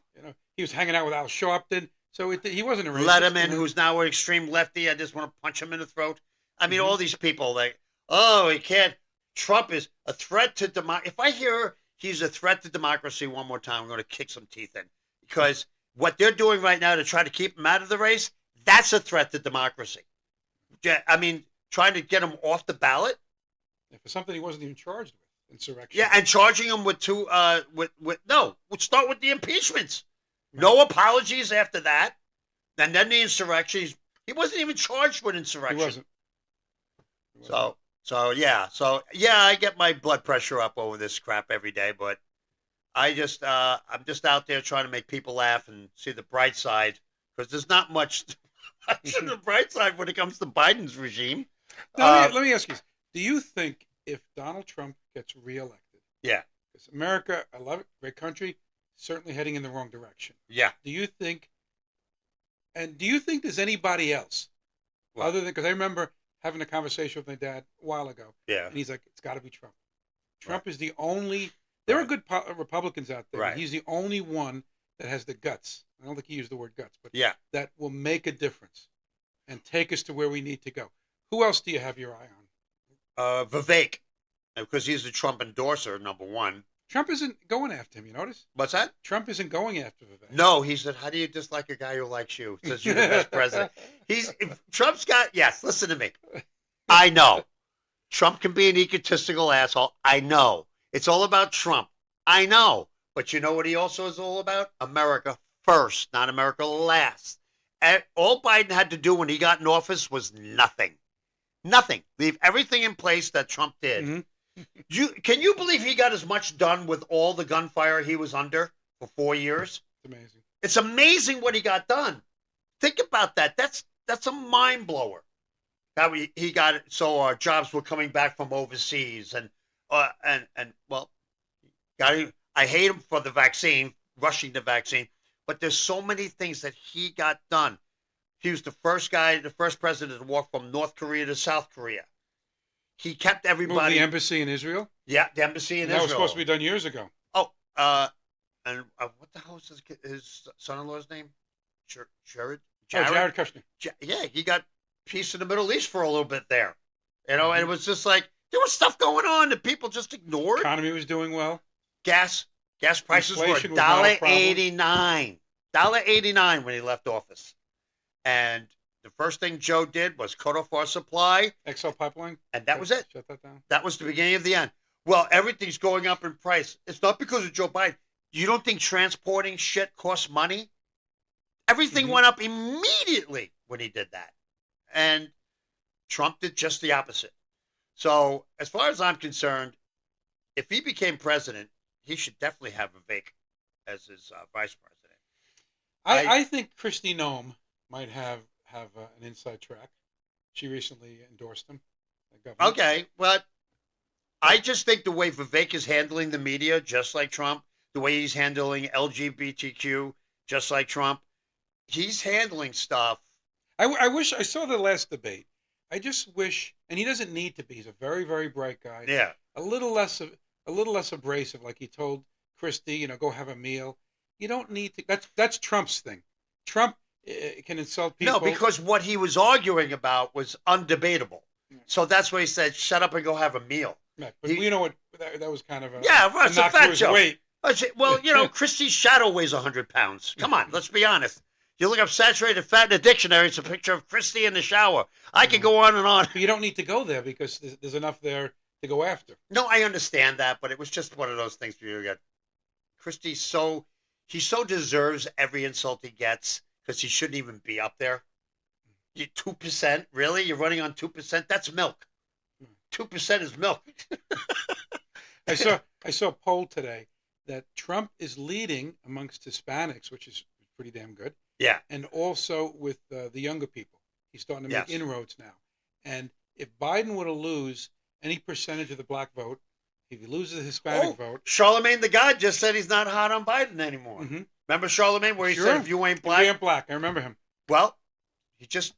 A: He was hanging out with Al Sharpton, so he wasn't a racist.
B: Letterman, who's now an extreme lefty, I just want to punch him in the throat. I mean, all these people, like, oh, he can't. Trump is a threat to democracy. If I hear he's a threat to democracy one more time, I'm going to kick some teeth in. Because what they're doing right now to try to keep him out of the race, that's a threat to democracy. I mean, trying to get him off the ballot.
A: Yeah, for something he wasn't even charged with, insurrection.
B: Yeah, and charging him with we'll start with the impeachments. No apologies after that. And then the insurrection. He wasn't even charged with insurrection.
A: He wasn't.
B: So I get my blood pressure up over this crap every day, but I'm just out there trying to make people laugh and see the bright side, because there's not much on the bright side when it comes to Biden's regime.
A: Now, let me ask you, do you think if Donald Trump gets reelected, because America, I love it, great country, certainly heading in the wrong direction.
B: Yeah.
A: Do you think And do you think there's anybody else
B: What?
A: other than, because I remember having a conversation with my dad a while ago,
B: Yeah.
A: and he's like, it's got to be Trump. Trump
B: Right.
A: is the only. There are
B: Right.
A: good Republicans out there, but
B: Right.
A: he's the only one that has the guts. I don't think he used the word guts, but
B: Yeah.
A: that will make a difference and take us to where we need to go. Who else do you have your eye on?
B: Vivek, because he's a Trump endorser, number one.
A: Trump isn't going after him. You notice?
B: What's that?
A: Trump isn't going after Vivek.
B: No, he said, how do you dislike a guy who likes you? Says you're the best president. Trump's got, yes, listen to me. I know. Trump can be an egotistical asshole. I know. It's all about Trump. I know. But you know what he also is all about? America first, not America last. And all Biden had to do when he got in office was nothing. Nothing. Leave everything in place that Trump did.
A: Mhm.
B: Can you believe he got as much done with all the gunfire he was under for 4 years?
A: It's amazing.
B: It's amazing what he got done. Think about that. That's a mind blower. How he got it so our jobs were coming back from overseas and well, I hate him for the vaccine, rushing the vaccine, but there's so many things that he got done. He was the first president to walk from North Korea to South Korea. He kept
A: Moved
B: everybody.
A: the embassy in Israel.
B: Yeah, the embassy in
A: And that
B: Israel.
A: was supposed to be done years ago.
B: Oh, and what the hell is his son-in-law's name? Jared.
A: Jared Kushner.
B: Yeah, he got peace in the Middle East for a little bit there. You know, and it was just like there was stuff going on that people just ignored.
A: Economy was doing well.
B: Gas prices
A: Inflation
B: were
A: was not a
B: $1.89. $1.89 when he left office. And the first thing Joe did was cut off our supply,
A: XL pipeline.
B: and that was it.
A: Shut that down.
B: That was the beginning of the end. Well, everything's going up in price. It's not because of Joe Biden. You don't think transporting shit costs money? Everything went up immediately when he did that. And Trump did just the opposite. So, as far as I'm concerned, if he became president, he should definitely have Vivek as his vice president.
A: I think Kristi Noem might have an inside track. She recently endorsed him. The governor.
B: Okay, but I just think the way Vivek is handling the media, just like Trump, the way he's handling LGBTQ, just like Trump, he's handling stuff.
A: I wish I saw the last debate. I just wish, and he doesn't need to be. He's a very, very bright guy.
B: Yeah.
A: A little less abrasive, like he told Christie, go have a meal. You don't need to. That's Trump's thing. Trump can insult people.
B: No, because what he was arguing about was undebatable.
A: Yeah.
B: So that's why he said, "Shut up and go have a meal."
A: Yeah, but you know what? That was kind of a
B: It's a
A: knock
B: fat
A: through his
B: joke.
A: weight.
B: Well, Christie's shadow weighs 100 pounds. Come on, let's be honest. You look up saturated fat in the dictionary, it's a picture of Christie in the shower. I could go on and on.
A: But you don't need to go there because there's enough there to go after.
B: No, I understand that, but it was just one of those things where you got Christie he so deserves every insult he gets because he shouldn't even be up there. 2%? Really? You're running on 2%? That's milk. 2% is milk.
A: I saw a poll today that Trump is leading amongst Hispanics, which is pretty damn good.
B: Yeah.
A: And also with the younger people. He's starting to make
B: Yes.
A: inroads now. And if Biden were to lose any percentage of the black vote, if he loses the Hispanic vote.
B: Charlemagne the God just said he's not hot on Biden anymore.
A: Mm-hmm.
B: Remember Charlemagne where he
A: Sure.
B: said if you ain't black?
A: You ain't black. I remember him.
B: Well,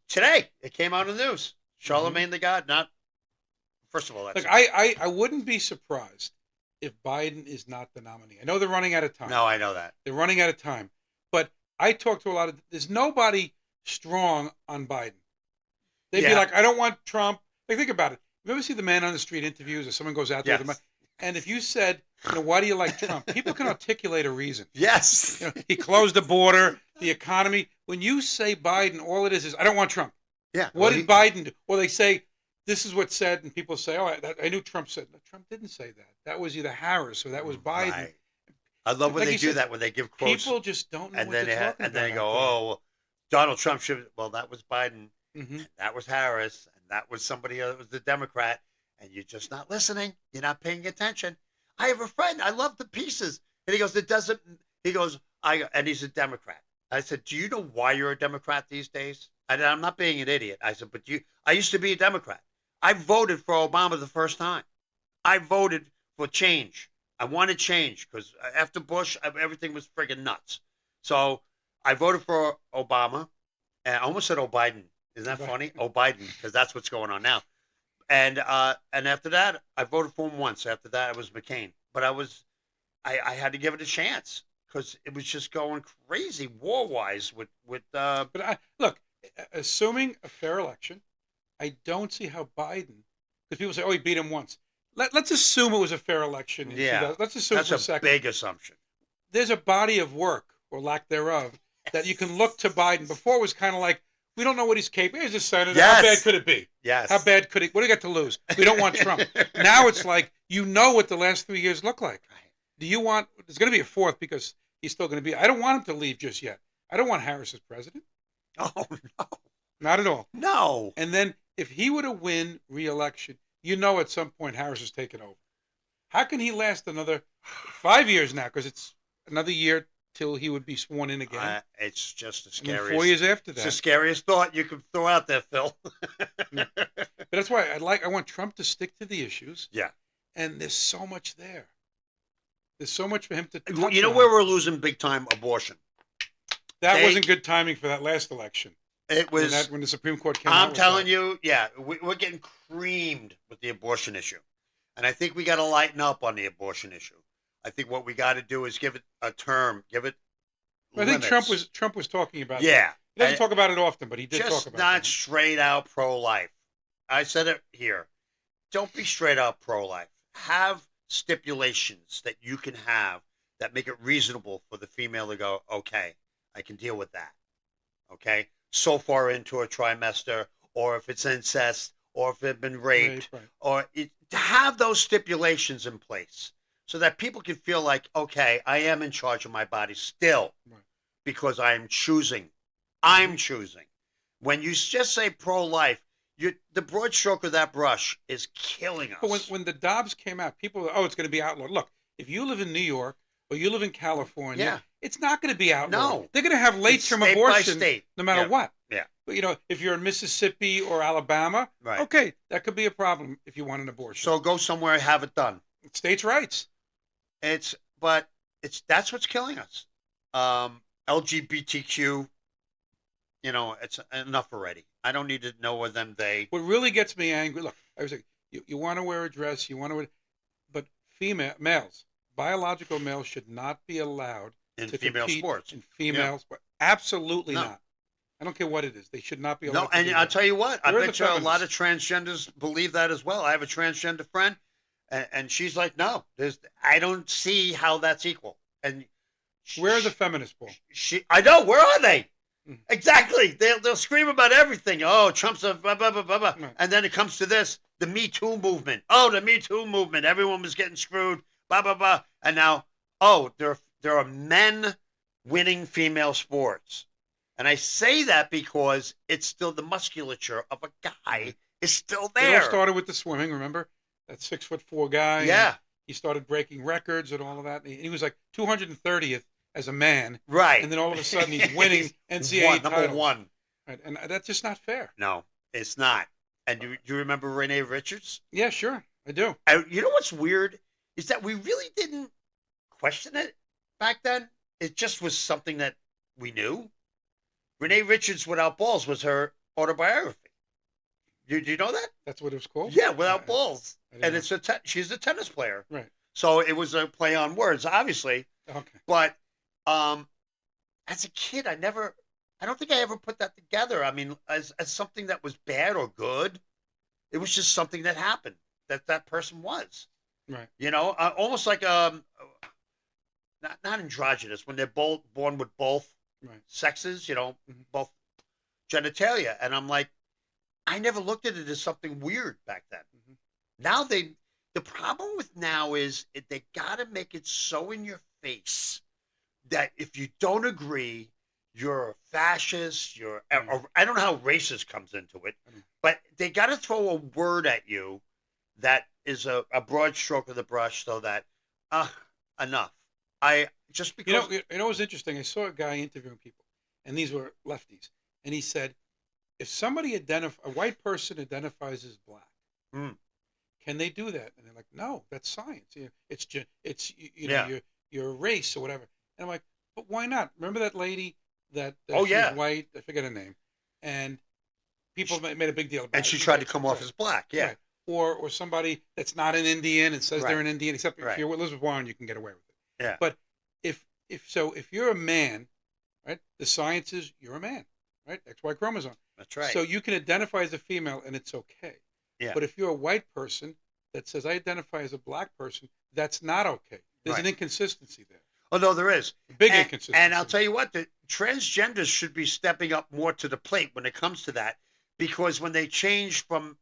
B: today, it came out in the news. Charlemagne the God, not, first of all, that's.
A: Look, I wouldn't be surprised if Biden is not the nominee. I know they're running out of time.
B: No, I know that.
A: They're running out of time. But I talked to there's nobody strong on Biden. They'd be like, I don't want Trump. Like, think about it. You ever see the man on the street interviews or someone goes out there with a and if you said, why do you like Trump? People can articulate a reason.
B: Yes.
A: He closed the border, the economy. When you say Biden, all it is I don't want Trump.
B: Yeah.
A: What did Biden do? Well, they say, this is what's said, and people say, I knew Trump said. No, Trump didn't say that. That was either Harris or that was Biden.
B: Right. I love when
A: Like
B: they
A: you
B: do
A: said,
B: that, when they give quotes.
A: People just don't know
B: and
A: what
B: then
A: they're talking
B: and then they
A: about
B: go,
A: out
B: well, Donald Trump should, well, that was Biden.
A: Mm-hmm.
B: That was Harris. And that was somebody that was the Democrat. And you're just not listening. You're not paying attention. I have a friend. I love the pieces. And he goes, and he's a Democrat. I said, do you know why you're a Democrat these days? I'm not being an idiot. I said, I used to be a Democrat. I voted for Obama the first time. I voted for change. I wanted change because after Bush, everything was friggin' nuts. So I voted for Obama. I almost said O'Biden. Isn't that funny? O'Biden, because that's what's going on now. And after that, I voted for him once. After that, it was McCain. But I had to give it a chance because it was just going crazy war-wise with.
A: But look, assuming a fair election, I don't see how Biden, because people say, oh, he beat him once. Let's assume it was a fair election.
B: Yeah,
A: let's assume
B: that's
A: for
B: a
A: a second.
B: big assumption.
A: There's a body of work, or lack thereof, that you can look to Biden. Before it was kind of like, we don't know what he's capable. He's a senator.
B: Yes.
A: How bad could it be?
B: Yes.
A: How bad could he? What do you got to lose? We don't want Trump. Now it's like, you know what the last 3 years look like.
B: Right.
A: Do you want? There's going to be a fourth because he's still going to be. I don't want him to leave just yet. I don't want Harris as president.
B: Oh no.
A: Not at all.
B: No.
A: And then if he were to win re-election, you know at some point Harris is taking over. How can he last another 5 years now? Because it's another year till he would be sworn in again.
B: It's just the
A: And then
B: scariest.
A: 4 years after that.
B: It's the scariest thought you could throw out there, Phil.
A: But that's why I want Trump to stick to the issues.
B: Yeah.
A: And there's so much there. There's so much for him to touch
B: You know
A: on.
B: where we're losing big time? Abortion.
A: That wasn't good timing for that last election.
B: It was.
A: When the Supreme Court came out.
B: I'm
A: with
B: telling
A: that.
B: you, yeah, we're getting creamed with the abortion issue. And I think we got to lighten up on the abortion issue. I think what we got to do is give it a term, give it
A: I think
B: limits.
A: Trump was talking about that.
B: Yeah.
A: He doesn't talk about it often, but he did talk
B: Just
A: about
B: not
A: it.
B: straight out pro-life. I said it here. Don't be straight out pro-life. Have stipulations that you can have that make it reasonable for the female to go, okay, I can deal with that. Okay? So far into a trimester, or if it's incest, or if it's been raped,
A: Right.
B: to have those stipulations in place so that people can feel like, okay, I am in charge of my body still
A: Right.
B: because I am choosing. I'm choosing. When you just say pro-life, the broad stroke of that brush is killing us.
A: But when the Dobbs came out, people were, it's going to be outlawed. Look, if you live in New York or you live in California,
B: Yeah.
A: it's not going to be outlawed.
B: No.
A: They're going to have late-term
B: It's state by
A: abortion
B: state.
A: no matter
B: Yeah.
A: what.
B: Yeah.
A: But, if you're in Mississippi or Alabama,
B: Right.
A: okay, that could be a problem if you want an abortion.
B: So go somewhere and have it done.
A: States' rights.
B: That's what's killing us. LGBTQ, it's enough already. I don't need to know what them they.
A: What really gets me angry, look, I was like, you want to wear a dress, but males, biological males should not be allowed
B: In
A: to
B: female
A: compete
B: sports.
A: in female sport. Absolutely
B: No.
A: not. I don't care what it is. They should not be allowed
B: No,
A: to
B: and
A: do
B: I'll
A: that.
B: tell you what, I
A: Where are
B: bet
A: the
B: you a lot of
A: feminists?
B: transgenders believe that as well. I have a transgender friend, and she's like, no, I don't see how that's equal. And
A: Where are the feminists, Paul?
B: I know, where are they?
A: Mhm.
B: Exactly. They'll scream about everything. Oh, Trump's a blah, blah, blah, blah, blah.
A: Right.
B: And then it comes to this, the Me Too movement. Oh, the Me Too movement. Everyone was getting screwed, blah, blah, blah. And now, there are men winning female sports. And I say that because it's still the musculature of a guy is still
A: It
B: there.
A: all started with the swimming, remember? That 6'4" guy.
B: Yeah.
A: He started breaking records and all of that. He was like 230th as a man.
B: Right.
A: And then all of a sudden he's winning NCAA
B: One,
A: titles.
B: number one.
A: Right. And that's just not fair.
B: No, it's not. And do you remember Renee Richards?
A: Yeah, sure. I do.
B: You know what's weird is that we really didn't question it back then. It just was something that we knew. Renee Richards Without Balls was her autobiography. Do you know that?
A: That's what it was called?
B: Yeah, Without Balls.
A: I didn't
B: And
A: know.
B: it's she's a tennis player.
A: Right.
B: So it was a play on words, obviously.
A: Okay.
B: But as a kid, I don't think I ever put that together. I mean, as something that was bad or good. It was just something that happened that person was.
A: Right.
B: Almost like not androgynous when they're both born with both
A: Right.
B: sexes,
A: Mhm.
B: both genitalia. And I'm like, I never looked at it as something weird back then.
A: Mhm.
B: Now the problem with now is they got to make it so in your face that if you don't agree, you're a fascist, I don't know how racist comes into it,
A: Mhm.
B: but they got to throw a word at you that is a broad stroke of the brush so that, enough. Just because.
A: You know what's interesting? I saw a guy interviewing people, and these were lefties, and he said, if somebody a white person identifies as black,
B: Mm.
A: can they do that? And they're like, no, that's science. It's
B: Yeah.
A: your race or whatever. And I'm like, but why not? Remember that lady that
B: Oh,
A: she
B: yeah.
A: was white? I forget her name. and people made a big deal about it.
B: And she tried to come off as black, yeah.
A: Right. Or somebody that's not an Indian and says they're an Indian, except
B: Right.
A: if you're Elizabeth Warren, you can get away with it.
B: Yeah.
A: But if you're a man, right, the science is you're a man, right? XY chromosome.
B: That's right.
A: So you can identify as a female and it's okay.
B: Yeah.
A: But if you're a white person that says I identify as a black person, that's not okay. There's an inconsistency there.
B: Oh, no, there is.
A: Big inconsistency.
B: And I'll tell you what, the transgenders should be stepping up more to the plate when it comes to that, because when they change from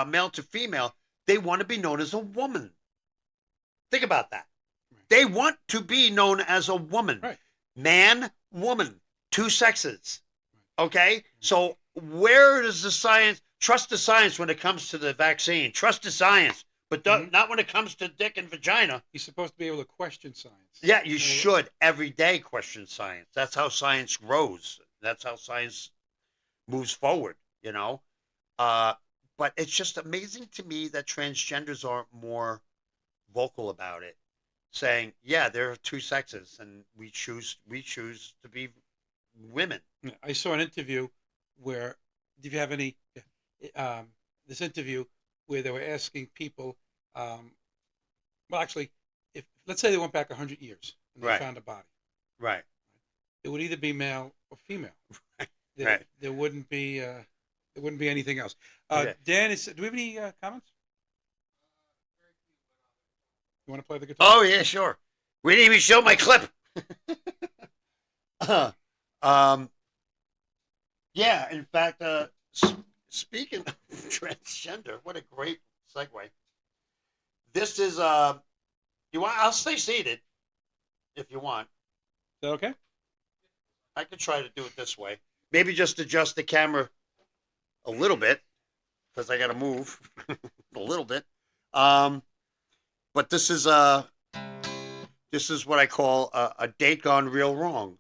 B: male to female, they want to be known as a woman. Think about that.
A: Right.
B: They want to be known as a woman.
A: Right.
B: Man, woman, two sexes. Okay? So where does the science, trust the science when it comes to the vaccine. Trust the science. But not when it comes to dick and vagina.
A: You're supposed to be able to question science.
B: Yeah, you should every day question science. That's how science grows. That's how science moves forward, you know. But it's just amazing to me that transgenders aren't more vocal about it, saying, "Yeah, there are two sexes, and we choose to be women."
A: I saw an interview where, did you have any? This interview where they were asking people, well, actually, if let's say they went back 100 years and they found a body,
B: Right.
A: it would either be male or female.
B: Right.
A: There wouldn't be anything else.
B: Okay.
A: Dan, do we have any comments? You want to play the guitar?
B: Oh yeah, sure. We didn't even show my clip. Yeah. In fact, speaking of transgender, what a great segue. This is you want? I'll stay seated if you want.
A: Is that okay?
B: I could try to do it this way. Maybe just adjust the camera a little bit because I got to move a little bit. But this is what I call a date gone real wrong.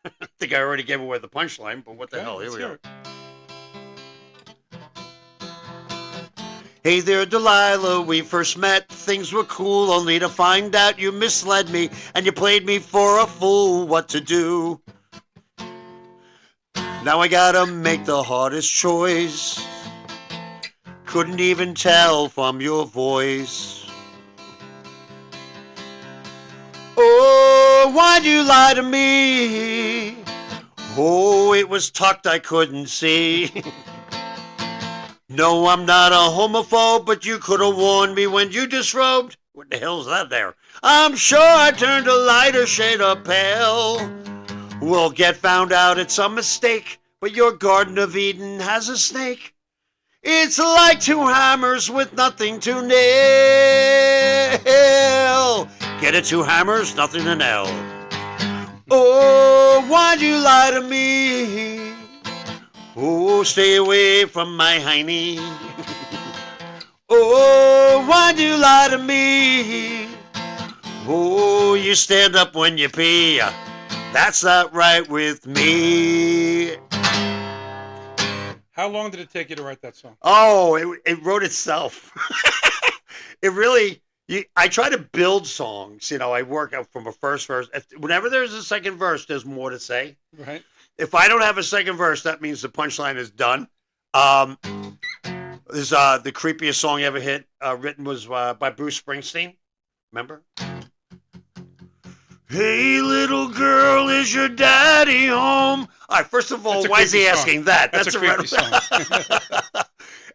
B: I think I already gave away the punchline, but what the hell? Here we go. Hey there, Delilah, we first met, things were cool, only to find out you misled me, and you played me for a fool, what to do? Now I gotta make the hardest choice, couldn't even tell from your voice. Oh, why'd you lie to me? Oh, it was tucked, I couldn't see. No, I'm not a homophobe, but you could have warned me when you disrobed. What the hell's that there? I'm sure I turned a lighter shade of pale. We'll get found out it's a mistake, but your Garden of Eden has a snake. It's like two hammers with nothing to nail. Get it, two hammers, nothing to nail. Oh, why'd you lie to me? Oh, stay away from my hiney. Oh, why'd you lie to me? Oh, you stand up when you pee. That's not right with me.
A: How long did it take you to write that song?
B: Oh, it wrote itself. It really, I try to build songs. You know, I work out from a first verse. Whenever there's a second verse, there's more to say.
A: Right.
B: If I don't have a second verse, that means the punchline is done. This the creepiest song ever written was by Bruce Springsteen. Remember? Hey, little girl, is your daddy home? All right, first of all, why is he asking that?
A: That's a creepy song.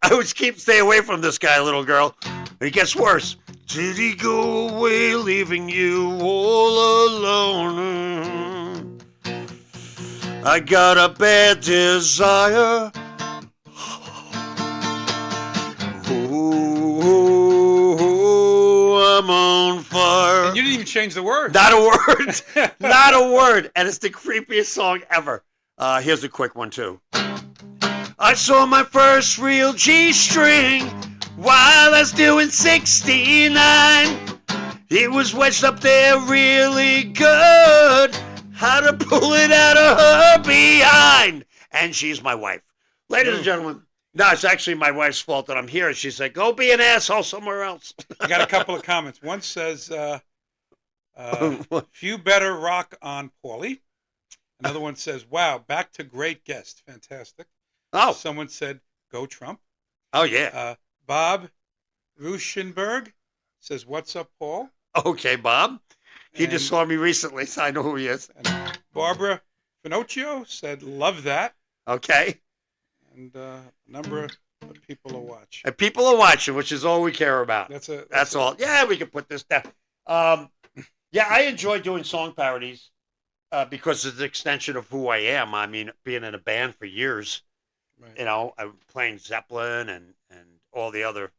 B: I would stay away from this guy, little girl. It gets worse. Did he go away, leaving you all alone? I got a bad desire. Oh, I'm on fire.
A: And you didn't even change the word.
B: Not a word. Not a word. And it's the creepiest song ever. Here's a quick one, too. I saw my first real G-string while I was doing 69. It was wedged up there really good. How to pull it out of her behind. And she's my wife. Ladies and gentlemen. No, it's actually my wife's fault that I'm here. She said, go be an asshole somewhere else.
A: I got a couple of comments. One says, few better rock on Paulie. Another one says, wow, back to great guest. Fantastic.
B: Oh,
A: Someone said, "Go Trump."
B: oh yeah.
A: Bob Ruschenberg says, "What's up, Paul?"
B: Okay, Bob. He just
A: And
B: saw me recently, so I know who he is.
A: Barbara Finocchio said, "Love that."
B: Okay.
A: And a number of people are watching.
B: And people are watching, which is all we care about. That's all. Yeah, we can put this down. Yeah, I enjoy doing song parodies because it's an extension of who I am. I mean, being in a band for years,
A: Right.
B: I'm playing Zeppelin and all the other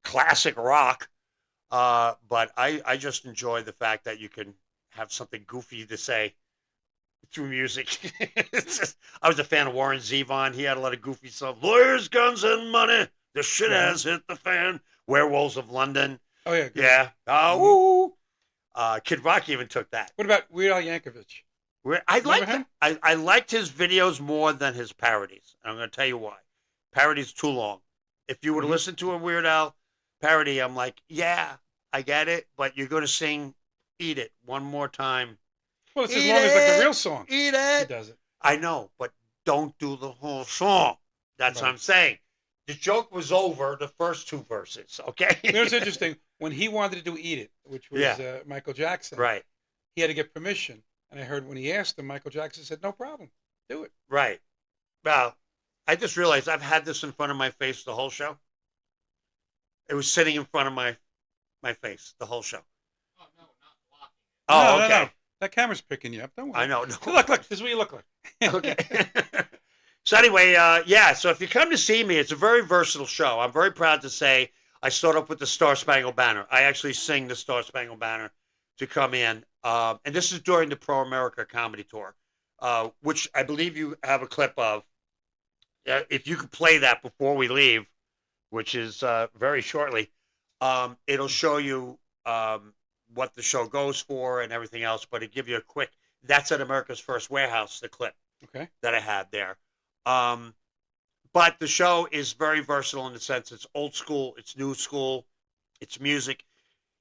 B: classic rock. But I just enjoy the fact that you can have something goofy to say through music. I was a fan of Warren Zevon. He had a lot of goofy stuff. Lawyers, guns, and money. The shit has hit the fan. Werewolves of London.
A: Oh yeah. Good.
B: Yeah. Woo. Kid Rock even took that.
A: What about Weird Al Yankovic?
B: I liked his videos more than his parodies. And I'm going to tell you why. Parodies too long. If you were to listen to a Weird Al parody, I'm like, yeah, I get it, but you're going to sing "Eat It" one more time.
A: Well, it's as long as like the real song.
B: Eat it.
A: He does it.
B: I know, but don't do the whole song. That's what I'm saying. The joke was over the first two verses, okay?
A: You know, it's interesting. When he wanted to do "Eat It," which was Michael Jackson,
B: right?
A: He had to get permission, and I heard when he asked him, Michael Jackson said, "No problem, do it."
B: Right. Well, I just realized I've had this in front of my face the whole show. It was sitting in front of my face the whole show.
C: Oh no, not blocking.
B: Oh, okay.
A: No. That camera's picking you up. Don't worry.
B: I know. No.
A: Look. This is what you look like.
B: Okay. So anyway, yeah. So if you come to see me, it's a very versatile show. I'm very proud to say I start off with the Star Spangled Banner. I actually sing the Star Spangled Banner to come in, and this is during the Pro America Comedy Tour, which I believe you have a clip of. If you could play that before we leave, which is very shortly, it'll show you what the show goes for and everything else. But it give you a quick. That's at America's First Warehouse, the clip that I had there. But the show is very versatile in the sense it's old school, it's new school, it's music,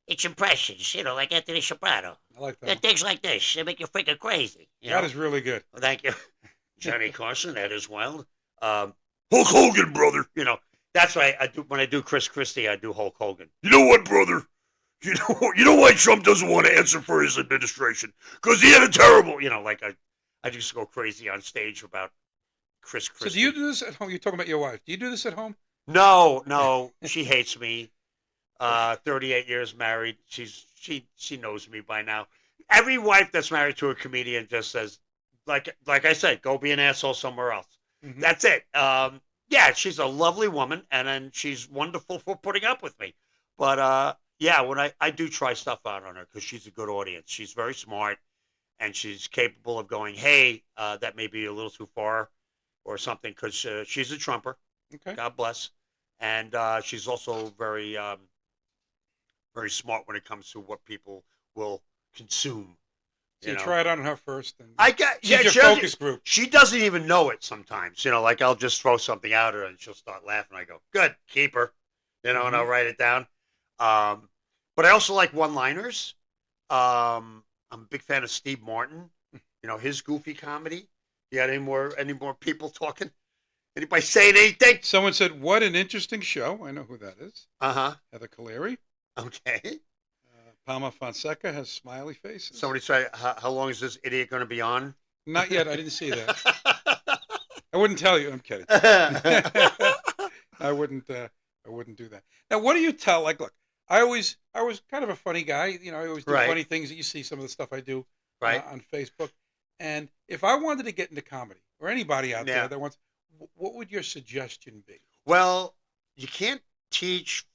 B: it's impressions, like Anthony Soprano.
A: I like that.
B: And things like this. They make you freaking crazy.
A: That is really good.
B: Well, thank you. Johnny Carson, that is wild. Hulk Hogan, brother. That's why I do when I do Chris Christie, I do Hulk Hogan. You know what, brother? You know why Trump doesn't want to answer for his administration? Because he had a terrible, I just go crazy on stage about Chris Christie.
A: So do you do this at home? You're talking about your wife. Do you do this at home?
B: No. She hates me. 38 years married. She knows me by now. Every wife that's married to a comedian just says, like I said, go be an asshole somewhere else. Mm-hmm. That's it. Yeah, she's a lovely woman, and then she's wonderful for putting up with me. But yeah, when I do try stuff out on her because she's a good audience. She's very smart, and she's capable of going, hey, that may be a little too far or something, because she's a Trumper.
A: Okay.
B: God bless. And she's also very, very smart when it comes to what people will consume.
A: So you try it on her first. And
B: she's
A: your focus group.
B: She doesn't even know it sometimes. Like I'll just throw something at her and she'll start laughing. I go, good, keep her. And I'll write it down. But I also like one-liners. I'm a big fan of Steve Martin. His goofy comedy. You got any more people talking? Anybody saying anything?
A: Someone said, "What an interesting show." I know who that is. Heather Caleri.
B: Okay.
A: Palma Fonseca has smiley faces.
B: Somebody said, how long is this idiot going to be on?
A: Not yet. I didn't see that. I wouldn't tell you. I'm kidding. I wouldn't do that. Now, what do you tell? Like, look, I was kind of a funny guy. I always do funny things. You see some of the stuff I do on Facebook. And if I wanted to get into comedy, or anybody out there that wants, what would your suggestion be?
B: Well, you can't teach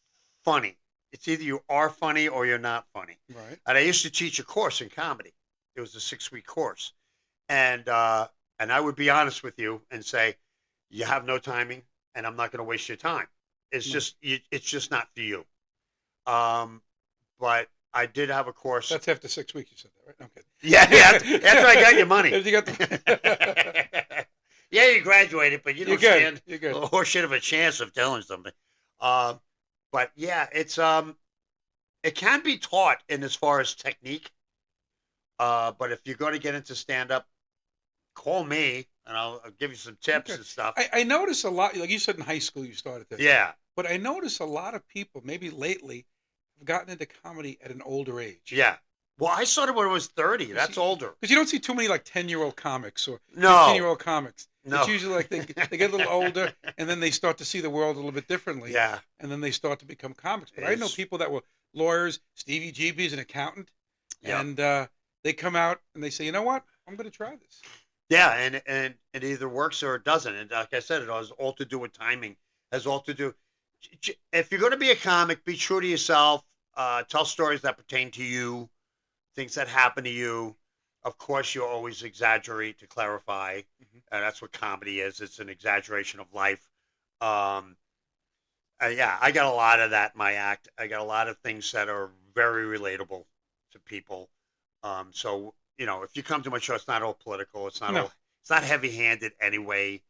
B: funny. It's either you are funny or you're not funny.
A: Right.
B: And I used to teach a course in comedy. It was a 6-week course. And I would be honest with you and say, you have no timing, and I'm not going to waste your time. It's just not for you. But I did have a course.
A: That's after 6 weeks, you said that, right? Okay.
B: Yeah, after I got your money.
A: You got
B: yeah, you graduated, but you don't stand
A: a
B: horse shit of a chance of telling something. But yeah, it's it can be taught in as far as technique. But if you're going to get into stand-up call me and I'll give you some tips
A: Okay.
B: and stuff.
A: I notice a lot, like you said in high school you started this.
B: Yeah.
A: But I notice a lot of people, maybe lately, have gotten into comedy at an older age.
B: Yeah. Well, I started when I was 30. That's older.
A: Because you don't see too many like 10-year-old comics or
B: No.
A: 15-year-old comics.
B: No.
A: It's usually like they get a little older and then they start to see the world a little bit differently.
B: Yeah.
A: And then they start to become comics. But I know people that were lawyers. Stevie GB is an accountant.
B: Yep.
A: And they come out and they say, you know what? I'm going to try this.
B: Yeah, and it either works or it doesn't. And like I said, it has all to do with timing. It has all to do. If you're going to be a comic, be true to yourself. Tell stories that pertain to you, things that happen to you. Of course, you always exaggerate to clarify.
A: Mm-hmm.
B: That's what comedy is. It's an exaggeration of life. Yeah, I got a lot of that in my act. I got a lot of things that are very relatable to people. So, you know, if you come to my show, it's not all political. It's not it's not heavy-handed anyway.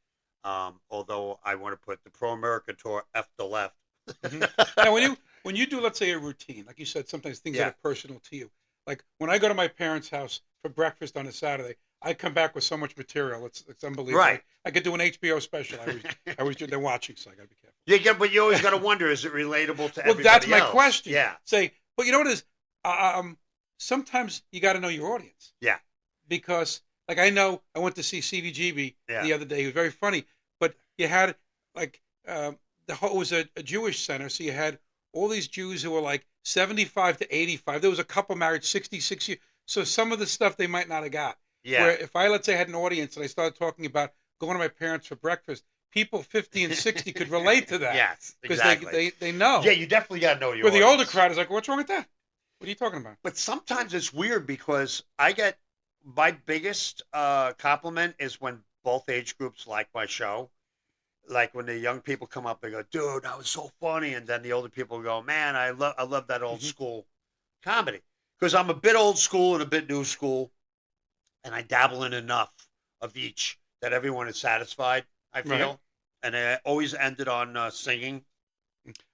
B: Although I want to put the pro-America tour F the left.
A: Mm-hmm. Now, when you do, let's say, a routine, like you said, sometimes things that are personal to you. Like when I go to my parents' house for breakfast on a Saturday, I come back with so much material. It's unbelievable. Right. I could do an HBO special. They're watching, so I got to be careful.
B: Yeah, but you always got to wonder, is it relatable to everybody else?
A: Well, that's my question.
B: Yeah.
A: Say, but you know what it is? Sometimes you got to know your audience.
B: Yeah.
A: Because, like, I know I went to see CBGB the other day. He was very funny. But you had, like, it was a Jewish center, so you had all these Jews who were, like, 75 to 85. There was a couple married 66 years. So some of the stuff they might not have got. Yeah. Where if I, let's say, had an audience and I started talking about going to my parents for breakfast, people 50 and 60 could relate to that.
B: Yes, exactly.
A: Because they know.
B: Yeah, you definitely got to know your
A: Where
B: audience.
A: the older crowd is like, what's wrong with that? What are you talking about?
B: But sometimes it's weird because I get my biggest compliment is when both age groups like my show. Like when the young people come up, they go, dude, that was so funny. And then the older people go, man, I love that old school comedy. Because I'm a bit old school and a bit new school. And I dabble in enough of each that everyone is satisfied, I feel. Right. And I always ended on singing.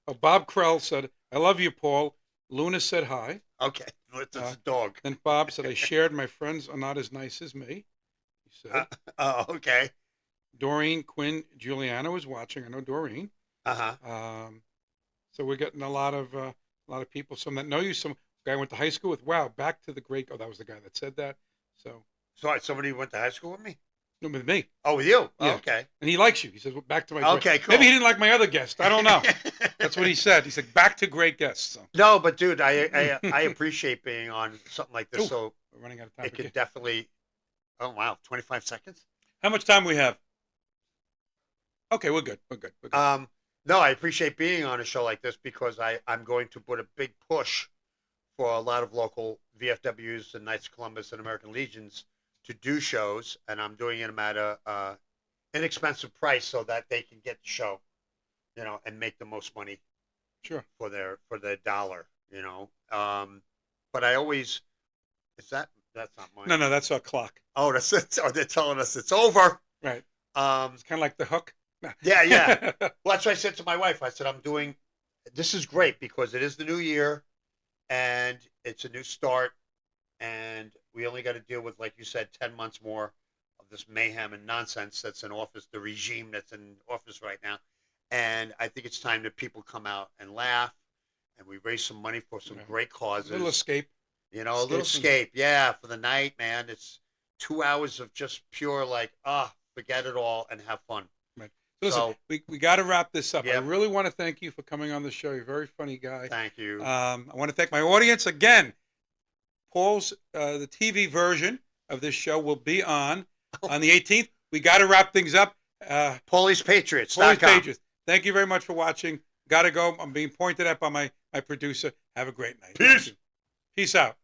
A: Oh, Bob Krell said, I love you, Paul. Luna said hi.
B: Okay. It's a dog.
A: Then Bob said, I shared my friends are not as nice as me. He said.
B: Okay.
A: Doreen Quinn Giuliano is watching. I know Doreen.
B: Uh-huh.
A: So we're getting a lot of people, some that know you, some guy I went to high school with. Wow, back to the great. Oh, that was the guy that said that. So.
B: Sorry, somebody went to high school with me?
A: No, with me.
B: Oh, with you?
A: Yeah.
B: Oh, okay.
A: And he likes you. He says, well, back to my
B: Okay, cool.
A: Maybe he didn't like my other guest. I don't know. That's what he said. He said, back to great guests. So.
B: No, but dude, I appreciate being on something like this.
A: Ooh,
B: so
A: we're running out of time.
B: It could definitely, oh, wow, 25 seconds?
A: How much time we have? Okay, we're good. We're good.
B: No, I appreciate being on a show like this because I'm going to put a big push for a lot of local VFWs and Knights of Columbus and American Legions to do shows, and I'm doing them at a inexpensive price so that they can get the show, you know, and make the most money.
A: Sure.
B: For their dollar, you know. But I always that's not mine.
A: No, that's our clock.
B: Oh, that's it. Oh, they're telling us it's over.
A: Right. It's kind of like the hook.
B: Yeah. Well, that's what I said to my wife. I said, this is great because it is the new year and it's a new start. And we only got to deal with, like you said, 10 months more of this mayhem and nonsense that's in office, the regime that's in office right now. And I think it's time that people come out and laugh and we raise some money for some great causes.
A: A little escape.
B: You know, a little escape. Yeah, for the night, man. It's 2 hours of just pure, like, forget it all and have fun.
A: Right. So listen, we got to wrap this up.
B: Yep.
A: I really want to thank you for coming on the show. You're a very funny guy.
B: Thank you.
A: I want to thank my audience again. Paul's the TV version of this show will be on the 18th. We got to wrap things up.
B: Paulie's Patriots.
A: Paulie's Patriots. Thank you very much for watching. Got to go. I'm being pointed at by my producer. Have a great night.
B: Peace.
A: Peace out.